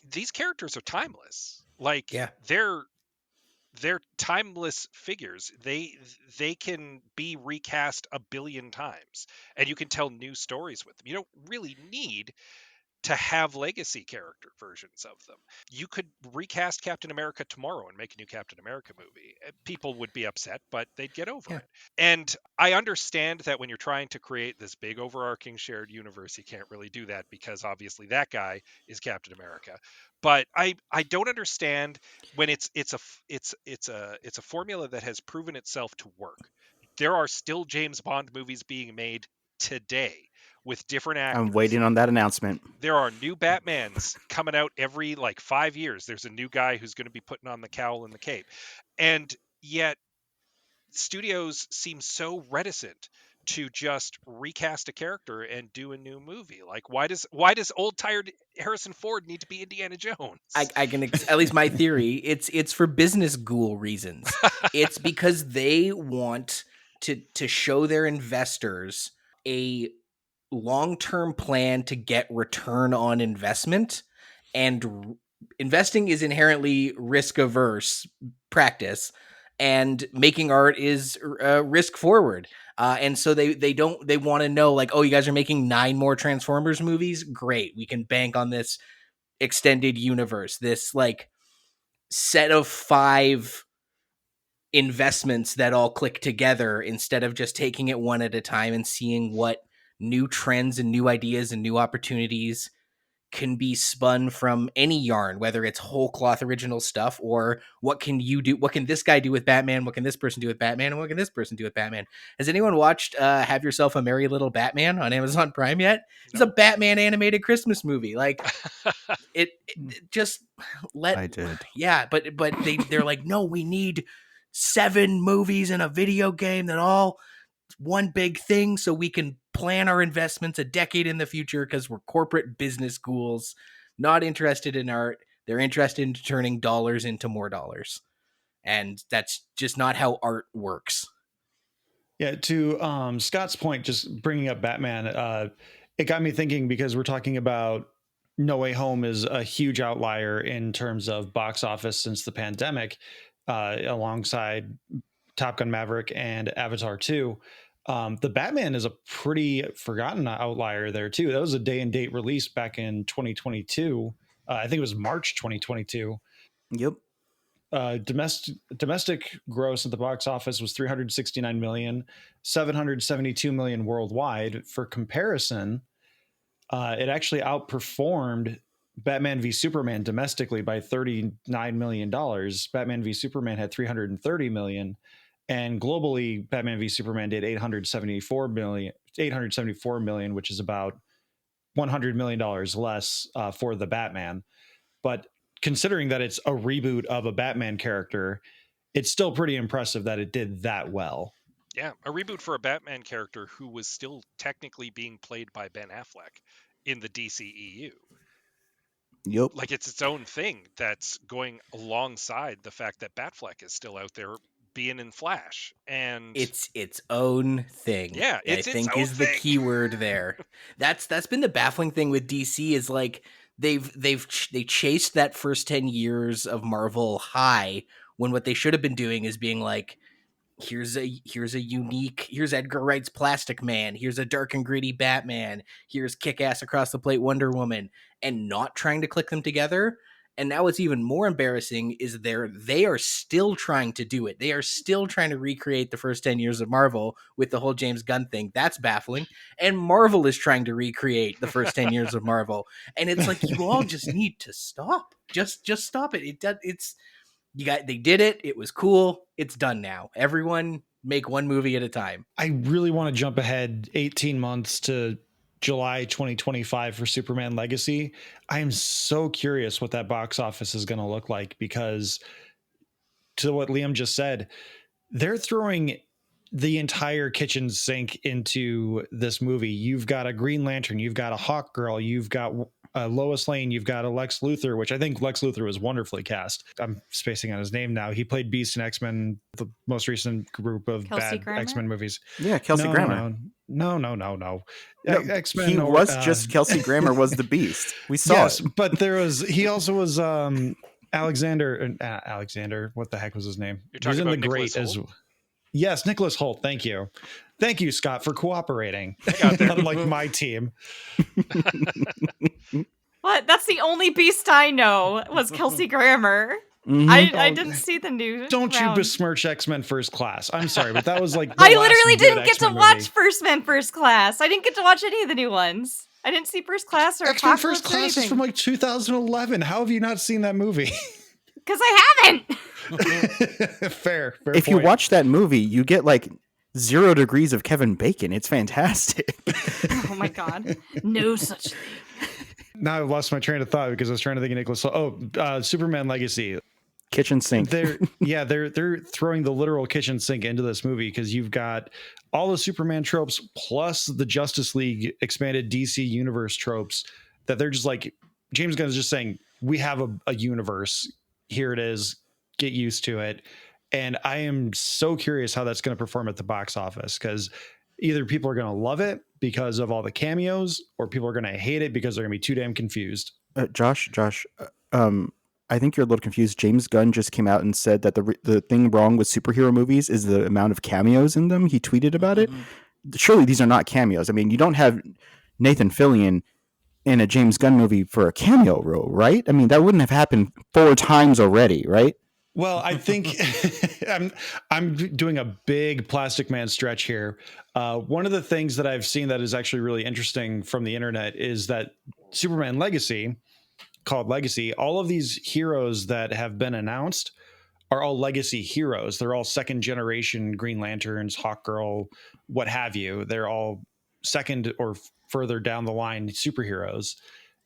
These characters are timeless. Like, they're timeless figures. They can be recast a billion times and you can tell new stories with them. You don't really need to have legacy character versions of them. You could recast Captain America tomorrow and make a new Captain America movie. People would be upset, but they'd get over it. And I understand that when you're trying to create this big overarching shared universe, you can't really do that because obviously that guy is Captain America. But I don't understand when it's a formula that has proven itself to work. There are still James Bond movies being made today with different actors. I'm waiting on that announcement. There are new Batmans coming out every 5 years. There's a new guy who's going to be putting on the cowl and the cape. And yet studios seem so reticent to just recast a character and do a new movie. Like, why does old tired Harrison Ford need to be Indiana Jones? I can at least my theory, it's for business ghoul reasons. It's because they want to show their investors a long-term plan to get return on investment, and investing is inherently risk averse practice, and making art is risk forward. And so they want to know, like, oh, you guys are making 9 more Transformers movies? Great. We can bank on this extended universe, this set of 5 investments that all click together, instead of just taking it one at a time and seeing what new trends and new ideas and new opportunities can be spun from any yarn, whether it's whole cloth original stuff or what can you do? What can this guy do with Batman? What can this person do with Batman? And what can this person do with Batman? Has anyone watched Have Yourself a Merry Little Batman on Amazon Prime yet? It's a Batman animated Christmas movie. Like it just let. I did. Yeah, but they're like, no, we need 7 movies and a video game that all one big thing so we can plan our investments a decade in the future because we're corporate business ghouls, not interested in art. They're interested in turning dollars into more dollars. And that's just not how art works. Yeah, to Scott's point, just bringing up Batman, it got me thinking because we're talking about No Way Home is a huge outlier in terms of box office since the pandemic, alongside Top Gun Maverick and Avatar 2. The Batman is a pretty forgotten outlier there too. That was a day and date release back in 2022. I think it was March 2022. Yep. Domestic gross at the box office was 369 million, 772 million worldwide. For comparison, it actually outperformed Batman v Superman domestically by $39 million. Batman v Superman had 330 million. And globally, Batman v Superman did 874 million, which is about $100 million less for the Batman. But considering that it's a reboot of a Batman character, it's still pretty impressive that it did that well. Yeah, a reboot for a Batman character who was still technically being played by Ben Affleck in the DCEU. Yep. Like it's its own thing that's going alongside the fact that Batfleck is still out there being in Flash, and it's its own thing. Yeah, it's I think its own is the thing. key word there. That's been the baffling thing with DC is like they chased that first 10 years of Marvel high when what they should have been doing is being like, here's Edgar Wright's Plastic Man, here's a dark and gritty Batman, here's Kick-Ass Across the Plate Wonder Woman, and not trying to click them together. And now what's even more embarrassing is they are still trying to do it. They are still trying to recreate the first 10 years of Marvel with the whole James Gunn thing. That's baffling. And Marvel is trying to recreate the first 10 years of Marvel. And it's like, you all just need to stop. Just stop it. They did it. It was cool. It's done now. Everyone make one movie at a time. I really want to jump ahead 18 months to July 2025 for Superman Legacy. I am so curious what that box office is going to look like, because to what Liam just said, they're throwing the entire kitchen sink into this movie. You've got a Green Lantern, you've got a Hawk Girl, you've got Lois Lane, you've got a Lex Luthor, which I think Lex Luthor was wonderfully cast. I'm spacing on his name now. He played Beast in X-Men, the most recent group of Kelsey bad Grammer? X-Men movies. Yeah, Kelsey Grammer. No. No, X-Men. he was just Kelsey Grammer was the Beast. We saw yes, it. but he also was Alexander. What the heck was his name? You're talking about Nicholas as Hoult? Yes, Nicholas Hoult. Thank you, Scott, for cooperating. got there. Unlike my team. What? That's the only Beast I know was Kelsey Grammer. Mhm. I didn't see the new Don't you round. besmirch X-Men First Class. I'm sorry, but that was like the I last literally good didn't get to X-Men watch movie. First Men First Class. I didn't get to watch any of the new ones. I didn't see First Class or X-Men Apocalypse First Class is or from like 2011. How have you not seen that movie? because I haven't. Fair If you point. watch that movie, you get like 0 degrees of Kevin Bacon. It's fantastic. Oh my god, no such thing. Now I've lost my train of thought because I was trying to think of Nicholas. Superman Legacy. Kitchen sink. They're throwing the literal kitchen sink into this movie because you've got all the Superman tropes plus the Justice League expanded DC universe tropes that they're just like, James Gunn is just saying, we have a universe. Here it is. Get used to it. And I am so curious how that's going to perform at the box office, because either people are going to love it because of all the cameos, or people are going to hate it because they're going to be too damn confused. Josh, I think you're a little confused. James Gunn just came out and said that the thing wrong with superhero movies is the amount of cameos in them. He tweeted about it. Surely these are not cameos. I mean, you don't have Nathan Fillion in a James Gunn movie for a cameo role, right? I mean, that wouldn't have happened 4 times already, right? Well, I think I'm doing a big Plastic Man stretch here. One of the things that I've seen that is actually really interesting from the internet is that Superman Legacy, called Legacy, all of these heroes that have been announced are all legacy heroes. They're all second generation Green Lanterns, Hawkgirl, what have you. They're all second or further down the line superheroes.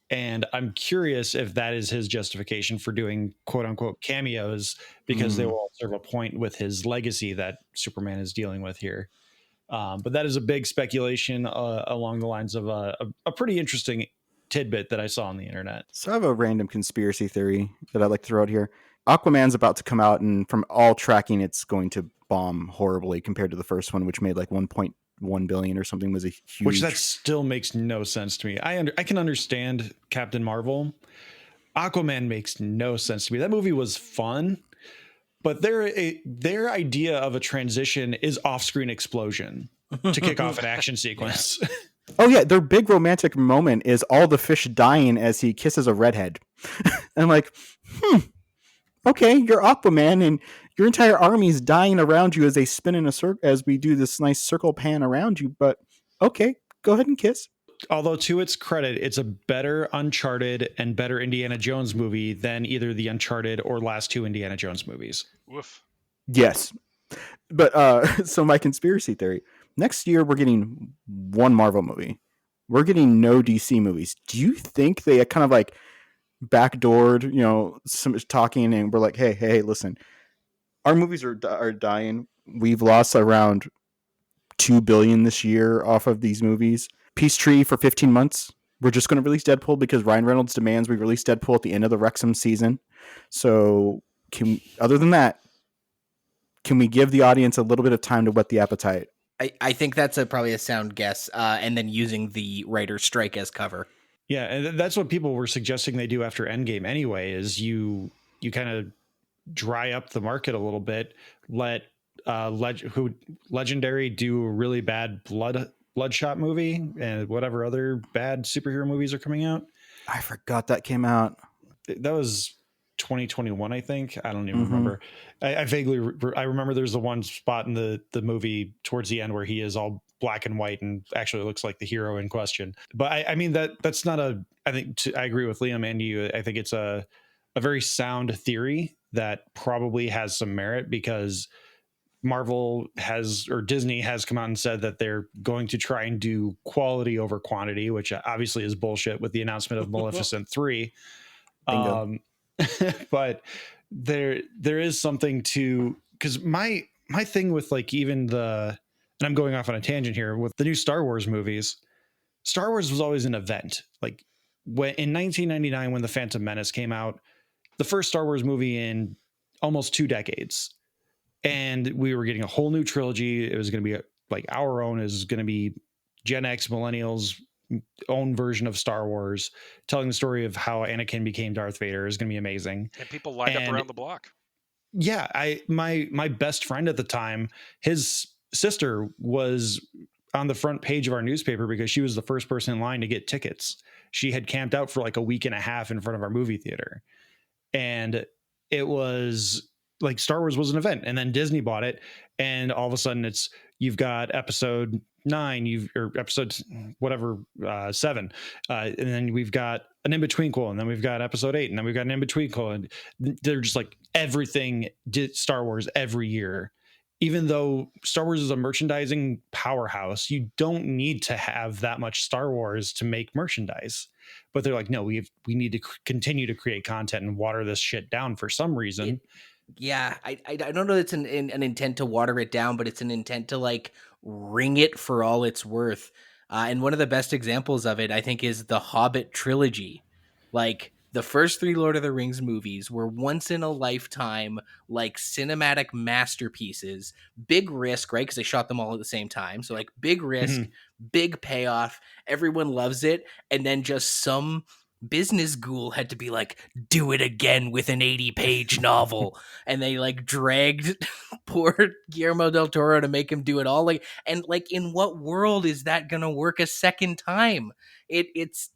And I'm curious if that is his justification for doing quote unquote cameos, because they will all serve a point with his legacy that Superman is dealing with here. But that is a big speculation along the lines of a pretty interesting tidbit that I saw on the internet. So I have a random conspiracy theory that I'd like to throw out here. Aquaman's about to come out, and from all tracking, it's going to bomb horribly compared to the first one, which made like 1.1 billion or something. Was a huge. Which that still makes no sense to me. I can understand Captain Marvel. Aquaman makes no sense to me. That movie was fun, but their idea of a transition is off-screen explosion to kick off an action sequence. Oh yeah, their big romantic moment is all the fish dying as he kisses a redhead. And I'm like, okay, you're Aquaman, and your entire army is dying around you as they spin in a circle as we do this nice circle pan around you. But okay, go ahead and kiss. Although to its credit, it's a better Uncharted and better Indiana Jones movie than either the Uncharted or last two Indiana Jones movies. Woof. Yes. But so my conspiracy theory, next year we're getting one Marvel movie. We're getting no DC movies. Do you think they kind of like backdoored, some talking, and we're like, hey, listen, our movies are dying. We've lost around $2 billion this year off of these movies. Peachtree for 15 months. We're just going to release Deadpool because Ryan Reynolds demands we release Deadpool at the end of the Wrexham season. So other than that, can we give the audience a little bit of time to whet the appetite? I think that's probably a sound guess, and then using the writer's strike as cover. Yeah, and that's what people were suggesting they do after Endgame anyway, is you kind of dry up the market a little bit, let Legendary do a really bad Bloodshot movie and whatever other bad superhero movies are coming out. I forgot that came out. That was 2021, I think. I don't even remember. I vaguely I remember there's the one spot in the movie towards the end where he is all black and white and actually looks like the hero in question. But I mean that's not I agree with Liam and you. I think it's a very sound theory that probably has some merit, because Marvel or Disney has come out and said that they're going to try and do quality over quantity, which obviously is bullshit with the announcement of Maleficent 3. But there is something to, because my thing with like even and I'm going off on a tangent here with the new Star Wars movies. Star Wars was always an event. Like in 1999, when The Phantom Menace came out, the first Star Wars movie in almost 2 decades. And we were getting a whole new trilogy. It was going to be like our own. It was going to be Gen X millennials' own version of Star Wars, telling the story of how Anakin became Darth Vader. Is going to be amazing. And people lined up around the block. Yeah, my best friend at the time, his sister was on the front page of our newspaper because she was the first person in line to get tickets. She had camped out for like a week and a half in front of our movie theater, and it was like Star Wars was an event. And then Disney bought it, and all of a sudden you've got episode 9, or episode whatever 7, and then we've got an in-between-quel, and then we've got episode 8, and then we've got an in-between-quel, and they're just like everything Star Wars every year. Even though Star Wars is a merchandising powerhouse, you don't need to have that much Star Wars to make merchandise. But they're like, no, we need to continue to create content and water this shit down for some reason. Yeah, I don't know that it's an intent to water it down, but it's an intent to like wring it for all it's worth. And one of the best examples of it, I think, is the Hobbit trilogy. Like the first 3 Lord of the Rings movies were once in a lifetime, like cinematic masterpieces. Big risk, right? Because they shot them all at the same time. So like big risk, big payoff. Everyone loves it. And then just some business ghoul had to be like, do it again with an 80-page novel. And they like dragged poor Guillermo del Toro to make him do it all. And in what world is that going to work a second time? It's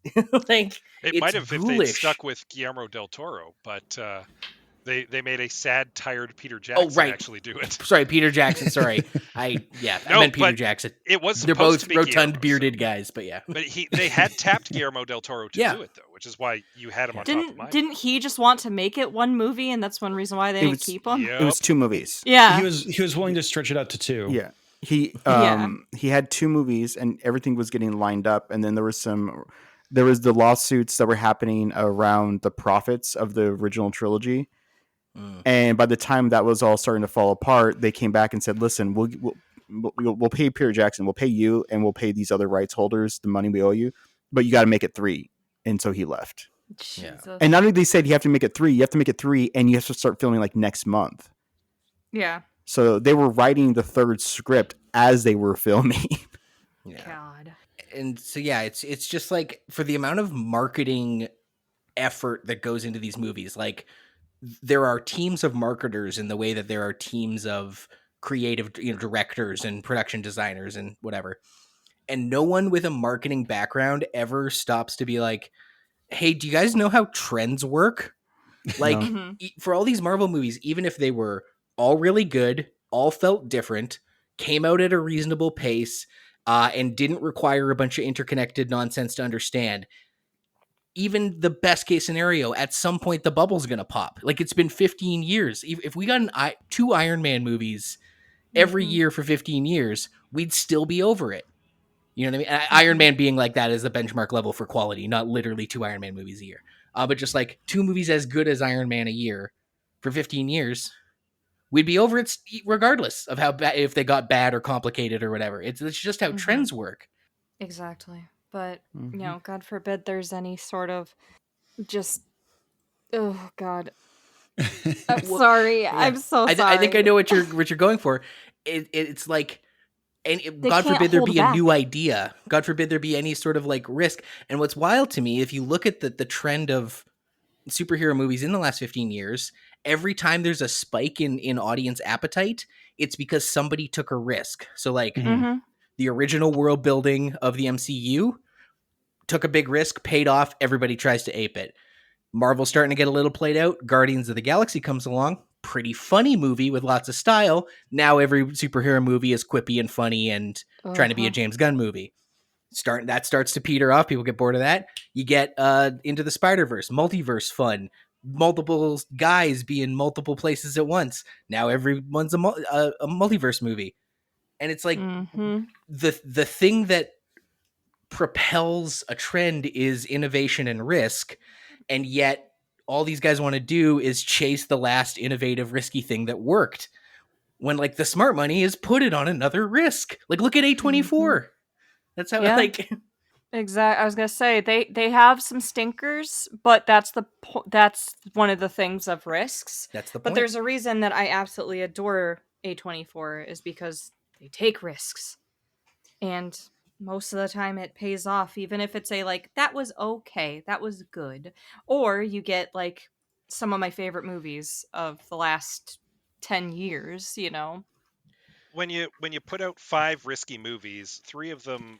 like, it it's might have ghoulish. if they stuck with Guillermo del Toro, but They made a sad, tired Peter Jackson right. actually do it. Sorry, Peter Jackson. Sorry, I No, meant Peter but Jackson. It was They're supposed both to be rotund, Guillermo, bearded so- guys, but yeah. But they had tapped Guillermo del Toro to Yeah. do it though, which is why you had him on top of mine. Didn't he just want to make it one movie, and that's one reason why they It didn't was- keep him? Yep. It was 2 movies. Yeah. He was willing to stretch it out to 2. Yeah. He Yeah. he had 2 movies and everything was getting lined up, and then there was the lawsuits that were happening around the profits of the original trilogy. And by the time that was all starting to fall apart, they came back and said, "Listen, we'll pay Peter Jackson, we'll pay you, and we'll pay these other rights holders the money we owe you, but you got to make it 3." And so he left. Jesus. And not only they said you have to make it 3, you have to make it 3, and you have to start filming like next month. Yeah. So they were writing the 3rd script as they were filming. Yeah. God. And so yeah, it's just like for the amount of marketing effort that goes into these movies, like there are teams of marketers in the way that there are teams of creative, directors and production designers and whatever. And no one with a marketing background ever stops to be like, "Hey, do you guys know how trends work?" Like Mhm. for all these Marvel movies, even if they were all really good, all felt different, came out at a reasonable pace, and didn't require a bunch of interconnected nonsense to understand, even the best case scenario, at some point the bubble's going to pop. Like it's been 15 years. If we got 2 Iron Man movies every Mhm. year for 15 years, we'd still be over it. You know what I mean? Iron Man being like that is the benchmark level for quality, not literally 2 Iron Man movies a year. But just like 2 movies as good as Iron Man a year for 15 years, we'd be over it regardless of how bad, if they got bad or complicated or whatever. It's just how Mhm. trends work. Exactly. But, Mhm. God forbid there's any sort of just, oh, God. I'm Well, sorry. yeah. I'm so sorry. I think I know what you're going for. It's like, and They God can't forbid there hold be a back. new idea. God forbid there be any sort of like risk. And what's wild to me, if you look at the trend of superhero movies in the last 15 years, every time there's a spike in audience appetite, it's because somebody took a risk. So like Mhm. the original world building of the MCU took a big risk, paid off, everybody tries to ape it. Marvel's starting to get a little played out. Guardians of the Galaxy comes along, pretty funny movie with lots of style. Now every superhero movie is quippy and funny and trying to be a Uh-huh. James Gunn movie. That starts to peter off. People get bored of that. You get into the Spider-Verse, multiverse fun, multiple guys be in multiple places at once. Now everyone's a multiverse movie, and it's like Mhm. the thing that propels a trend is innovation and risk, and yet all these guys want to do is chase the last innovative risky thing that worked, when like the smart money is put it on another risk. Like look at A24. That's how Yeah. like Exactly. I was gonna say they have some stinkers, but that's that's one of the things of risks. that's the point. But there's a reason that I absolutely adore A24 is because they take risks, and most of the time it pays off, even if it's like that was okay, that was good, or you get like some of my favorite movies of the last 10 years. When you put out 5 risky movies, 3 of them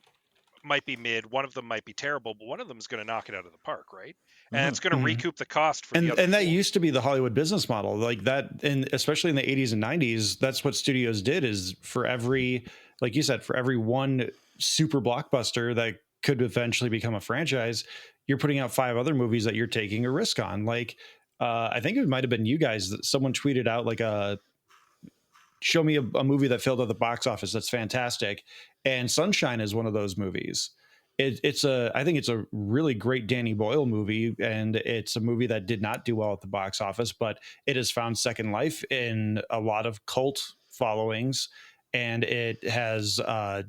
might be mid, one of them might be terrible, but one of them is going to knock it out of the park, right? And it's going to Mhm. recoup the cost for the And other. and that 4. used to be the Hollywood business model, like that, and especially in the 80s and 90s, that's what studios did. Is for every, like you said, for every one super blockbuster that could eventually become a franchise, you're putting out 5 other movies that you're taking a risk on. Like I think it might have been you guys that someone tweeted out like show me a movie that failed at the box office that's fantastic, and Sunshine is one of those movies. I think it's a really great Danny Boyle movie, and it's a movie that did not do well at the box office, but it has found second life in a lot of cult followings, and it has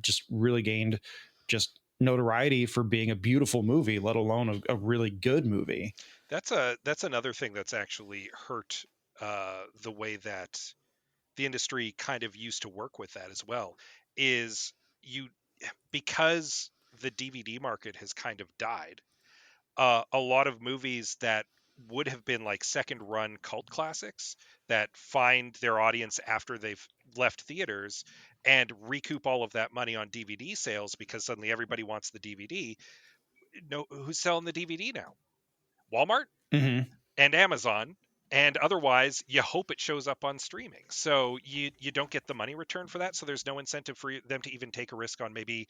just really gained just notoriety for being a beautiful movie, let alone a really good movie. That's another thing that's actually hurt the way that the industry kind of used to work with that as well, is because the DVD market has kind of died. A lot of movies that would have been like second run cult classics that find their audience after they've left theaters and recoup all of that money on DVD sales, because suddenly everybody wants the DVD. No, who's selling the DVD now? Walmart Mm-hmm. and Amazon. And otherwise, you hope it shows up on streaming. So you don't get the money return for that. So there's no incentive for them to even take a risk on maybe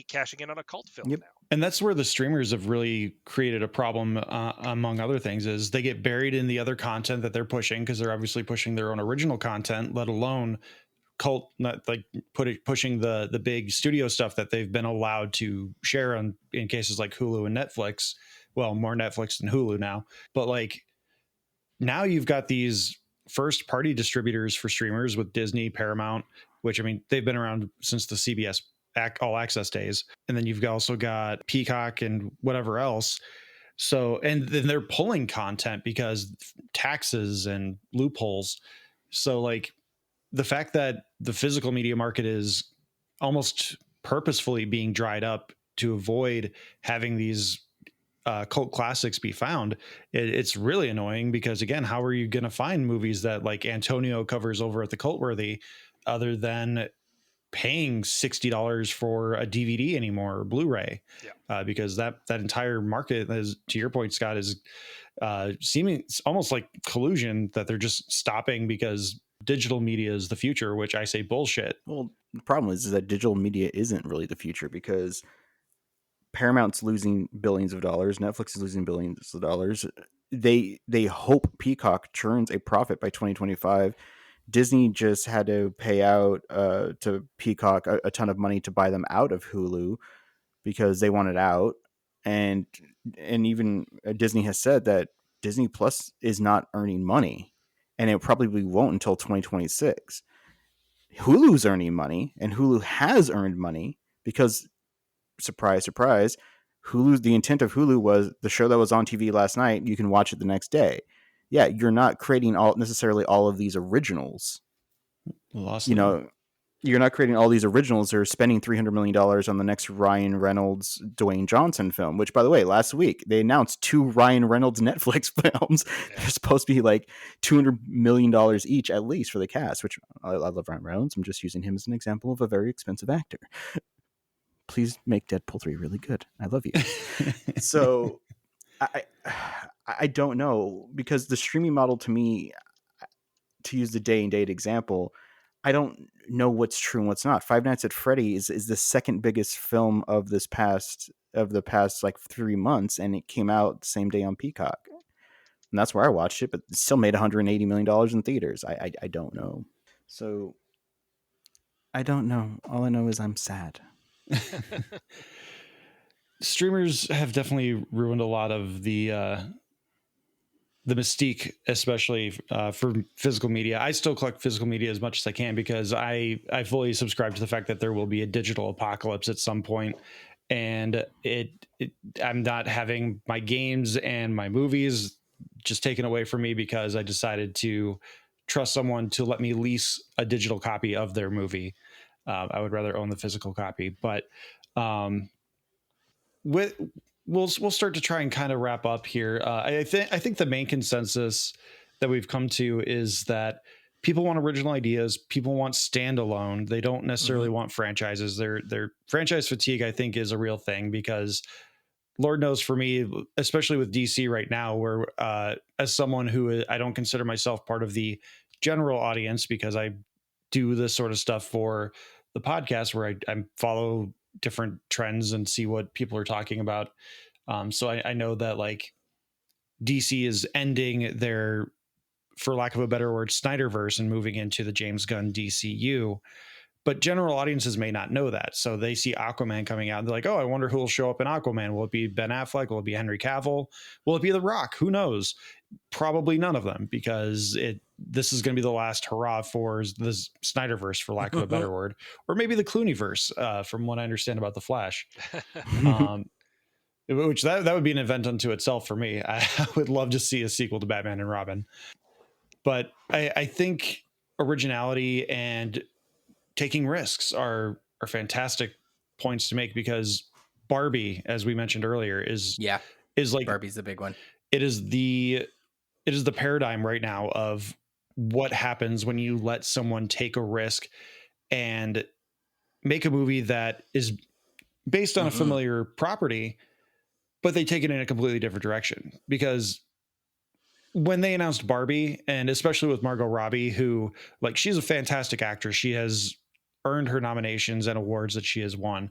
cashing in on a cult film Yep. now. And that's where the streamers have really created a problem, among other things, is they get buried in the other content that they're pushing, because they're obviously pushing their own original content, let alone cult, not like pushing the big studio stuff that they've been allowed to share on, in cases like Hulu and Netflix. Well, more Netflix than Hulu now, but like now you've got these first party distributors for streamers with Disney, Paramount, which, I mean, they've been around since the CBS All Access days. And then you've also got Peacock and whatever else. So, and then they're pulling content because taxes and loopholes. So like the fact that the physical media market is almost purposefully being dried up to avoid having these cult classics be found, it's really annoying, because again, how are you going to find movies that like Antonio covers over at the Cultworthy other than paying $60 for a DVD anymore, or Blu-ray? Because that entire market, as to your point, Scott, is seeming almost like collusion, that they're just stopping because digital media is the future, which I say bullshit. Well, the problem is that digital media isn't really the future, because Paramount's losing billions of dollars, Netflix is losing billions of dollars. They hope Peacock turns a profit by 2025. Disney just had to pay out to Peacock a ton of money to buy them out of Hulu because they wanted out. And even Disney has said that Disney Plus is not earning money, and it probably won't until 2026. Hulu's earning money, and Hulu has earned money because, surprise, surprise, the intent of Hulu was the show that was on TV last night, you can watch it the next day. Yeah, you're not creating necessarily all of these originals. You're not creating all these originals. They're spending $300 million on the next Ryan Reynolds, Dwayne Johnson film, which, by the way, last week they announced 2 Ryan Reynolds Netflix films. They're supposed to be like $200 million each at least for the cast, which I love Ryan Reynolds. I'm just using him as an example of a very expensive actor. Please make Deadpool 3 really good. I love you. So I don't know, because the streaming model, to me, to use the day and date example, I don't know what's true and what's not. Five Nights at Freddy's is the second biggest film of the past like 3 months, and it came out the same day on Peacock. And that's where I watched it, but it still made $180 million in theaters. I don't know. So I don't know. All I know is I'm sad. Streamers have definitely ruined a lot of the mystique, especially for physical media. I still collect physical media as much as I can, because I fully subscribe to the fact that there will be a digital apocalypse at some point, and I'm not having my games and my movies just taken away from me because I decided to trust someone to let me lease a digital copy of their movie. I would rather own the physical copy, but we'll start to try and kind of wrap up here. I think the main consensus that we've come to is that people want original ideas. People want standalone. They don't necessarily want franchises. Their franchise fatigue, I think, is a real thing, because Lord knows for me, especially with DC right now, where as someone who I don't consider myself part of the general audience, because I do this sort of stuff for the podcast where I follow different trends and see what people are talking about. So I know that like DC is ending their, for lack of a better word, Snyderverse, and moving into the James Gunn DCU. But general audiences may not know that. So they see Aquaman coming out and they're like, oh, I wonder who will show up in Aquaman. Will it be Ben Affleck? Will it be Henry Cavill? Will it be The Rock? Who knows? Probably none of them, because this is going to be the last hurrah for the Snyderverse, for lack of a better word, or maybe the Clooneyverse, from what I understand about The Flash. Which that would be an event unto itself for me. I would love to see a sequel to Batman and Robin. But I think originality and taking risks are fantastic points to make, because Barbie, as we mentioned earlier, is like Barbie's the big one. It is the paradigm right now of what happens when you let someone take a risk and make a movie that is based on a familiar property, but they take it in a completely different direction. Because when they announced Barbie, and especially with Margot Robbie, who, like, she's a fantastic actress. She has earned her nominations and awards that she has won.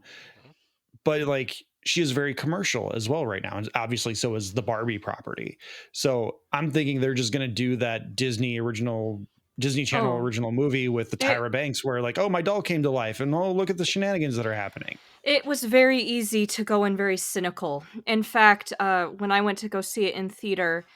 But like, she is very commercial as well right now. And obviously so is the Barbie property. So I'm thinking they're just going to do that Disney Channel Oh. original movie with the Tyra Banks where like, oh, my doll came to life and oh, look at the shenanigans that are happening. It was very easy to go in very cynical. In fact, when I went to go see it in theater,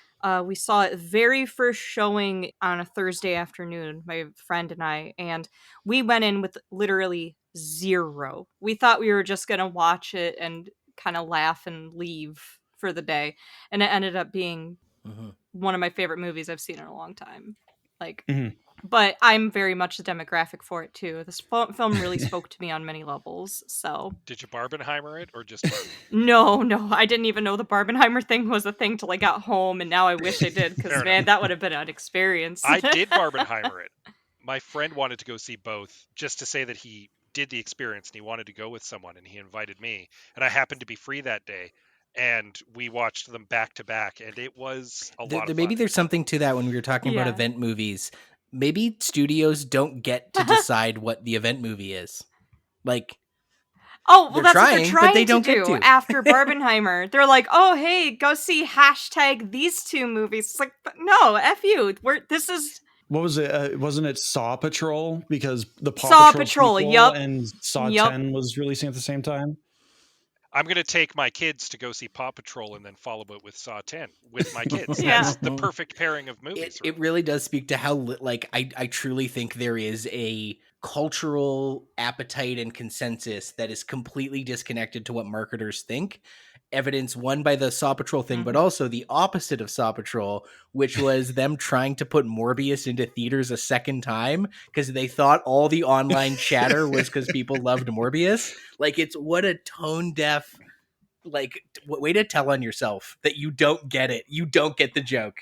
we saw it very first showing on a Thursday afternoon, my friend and we went in with literally zero. We thought we were just going to watch it and kind of laugh and leave for the day. And it ended up being one of my favorite movies I've seen in a long time. Like, but I'm very much the demographic for it too. This film really spoke to me on many levels. So, Did you Barbenheimer it or just Barbie? no, I didn't even know the Barbenheimer thing was a thing till I got home, and now I wish I did because Fair man, that would have been an experience. I did Barbenheimer it. My friend wanted to go see both just to say that he did the experience and he wanted to go with someone and he invited me and I happened to be free that day and we watched them back to back and it was a lot of Maybe fun. there's something to that when we were talking about Yeah. event movies. Maybe studios don't get to decide what the event movie is. Like, Oh, well, They're that's what trying, they're but trying they to don't get do to. after Barbenheimer. They're like, oh, hey, go see hashtag these two movies. It's like, but no, F you. This is What was it? Wasn't it Saw Patrol? Because the Saw Patrol Patrol, sequel yup. and Saw Yup. 10 was releasing at the same time. I'm going to take my kids to go see Paw Patrol and then follow it with Saw 10 with my kids. Yeah. That's the perfect pairing of movies. it really does speak to how I truly think there is a cultural appetite and consensus that is completely disconnected to what marketers think. Evidence one by the Saw Patrol thing, but also the opposite of Saw Patrol, which was them trying to put Morbius into theaters a second time because they thought all the online chatter was because people loved Morbius. Like, it's what a tone deaf, like, way to tell on yourself that you don't get it. You don't get the joke.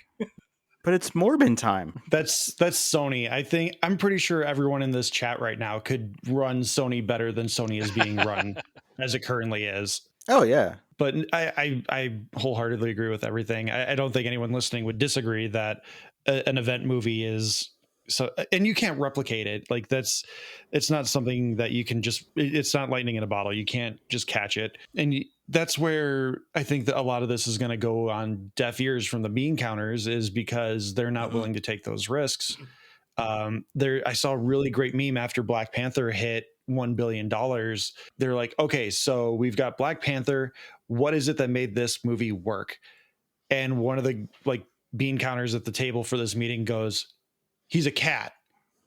But it's Morbin time. That's Sony. I'm pretty sure everyone in this chat right now could run Sony better than Sony is being run as it currently is. Oh yeah. But I wholeheartedly agree with everything. I don't think anyone listening would disagree that an event movie is so, and you can't replicate it. Like it's not something that you can just, it's not lightning in a bottle. You can't just catch it. And that's where I think that a lot of this is going to go on deaf ears from the bean counters, is because they're not willing to take those risks. I saw a really great meme after Black Panther hit $1 billion. They're like, okay, so we've got Black Panther. What is it that made this movie work? And one of the like bean counters at the table for this meeting goes, he's a cat.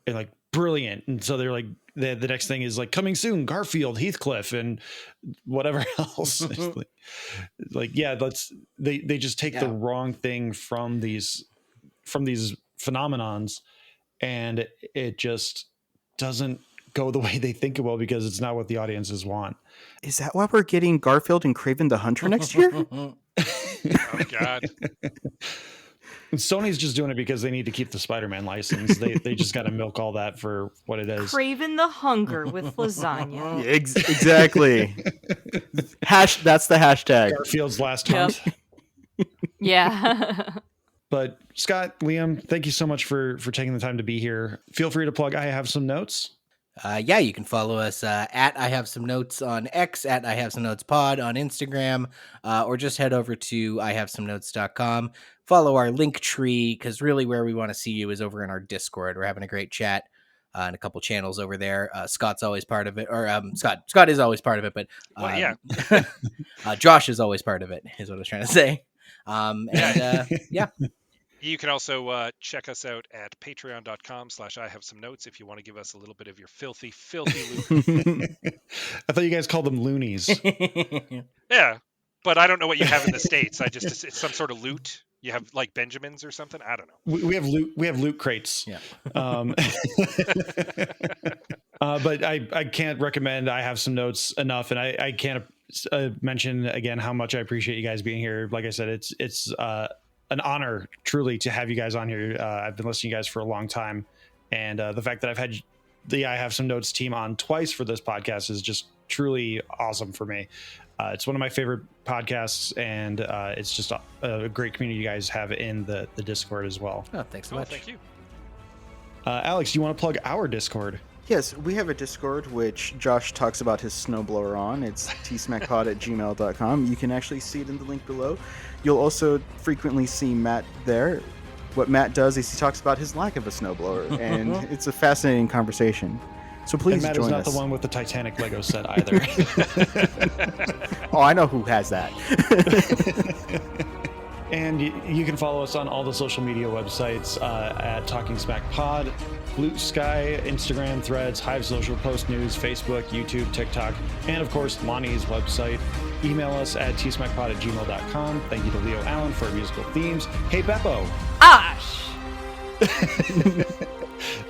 And like, brilliant. And so they're like, the next thing is like, coming soon, Garfield, Heathcliff, and whatever else. Like, yeah, they just take the wrong thing from these phenomenons, and it just doesn't go the way they think it will, because it's not what the audiences want. Is that why we're getting Garfield and Craven the Hunter next year? Oh, God. And Sony's just doing it because they need to keep the Spider-Man license. They just got to milk all that for what it is. Craven the Hunger with lasagna. Yeah, exactly. That's the hashtag. Garfield's last Yep. hunt. Yeah. But Scott, Liam, thank you so much for taking the time to be here. Feel free to plug I Have Some Notes. Yeah, you can follow us at I Have Some Notes on X, at I Have Some Notes Pod on Instagram, or just head over to IHaveSomeNotes.com. Follow our link tree, because really where we want to see you is over in our Discord. We're having a great chat and a couple channels over there. Scott's always part of it, or Scott is always part of it, but Well, yeah. Josh is always part of it, is what I was trying to say. Yeah. You can also check us out at patreon.com/I Have Some Notes if you want to give us a little bit of your filthy loot. I thought you guys called them loonies. Yeah, but I don't know what you have in the States. It's some sort of loot. You have like Benjamins or something. I don't know. We have loot. We have loot crates. Yeah. But I can't recommend I Have Some Notes enough, and I can't mention again how much I appreciate you guys being here. Like I said, it's an honor truly to have you guys on here. I've been listening to you guys for a long time, and the fact that I've had the I Have Some Notes team on twice for this podcast is just truly awesome for me. It's one of my favorite podcasts, and it's just a great community you guys have in the Discord as well. Oh, thanks so much. Thank you. Alex, do you want to plug our Discord? Yes, we have a Discord which Josh talks about his snowblower on. It's tsmackpod@gmail.com. You can actually see it in the link below. You'll also frequently see Matt there. What Matt does is he talks about his lack of a snowblower, and it's a fascinating conversation. So please And Matt join is not us. the one with the Titanic Lego set either. Oh, I know who has that. And you can follow us on all the social media websites at Talking Smack Pod, Blue Sky, Instagram, Threads, Hive Social, Post News, Facebook, YouTube, TikTok, and of course Lonnie's website. Email us at tsmackpod@gmail.com. Thank you to Leo Allen for our musical themes. Hey Beppo, Osh!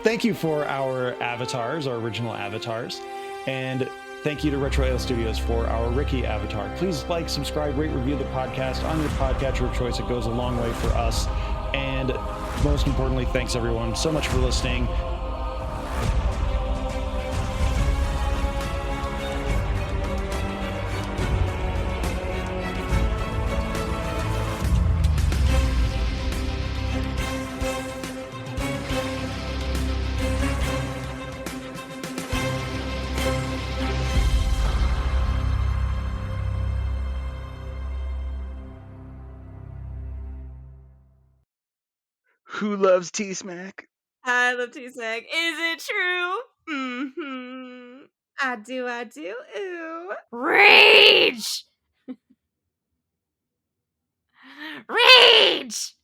thank you for our avatars, our original avatars, and thank you to Retro Ale Studios for our Ricky avatar. Please like, subscribe, rate, review the podcast on your podcatcher of choice. It goes a long way for us. And most importantly, thanks everyone so much for listening. Who loves T-Smack? I love T-Smack. Is it true? Mm-hmm. I do. Ooh. Rage! Rage!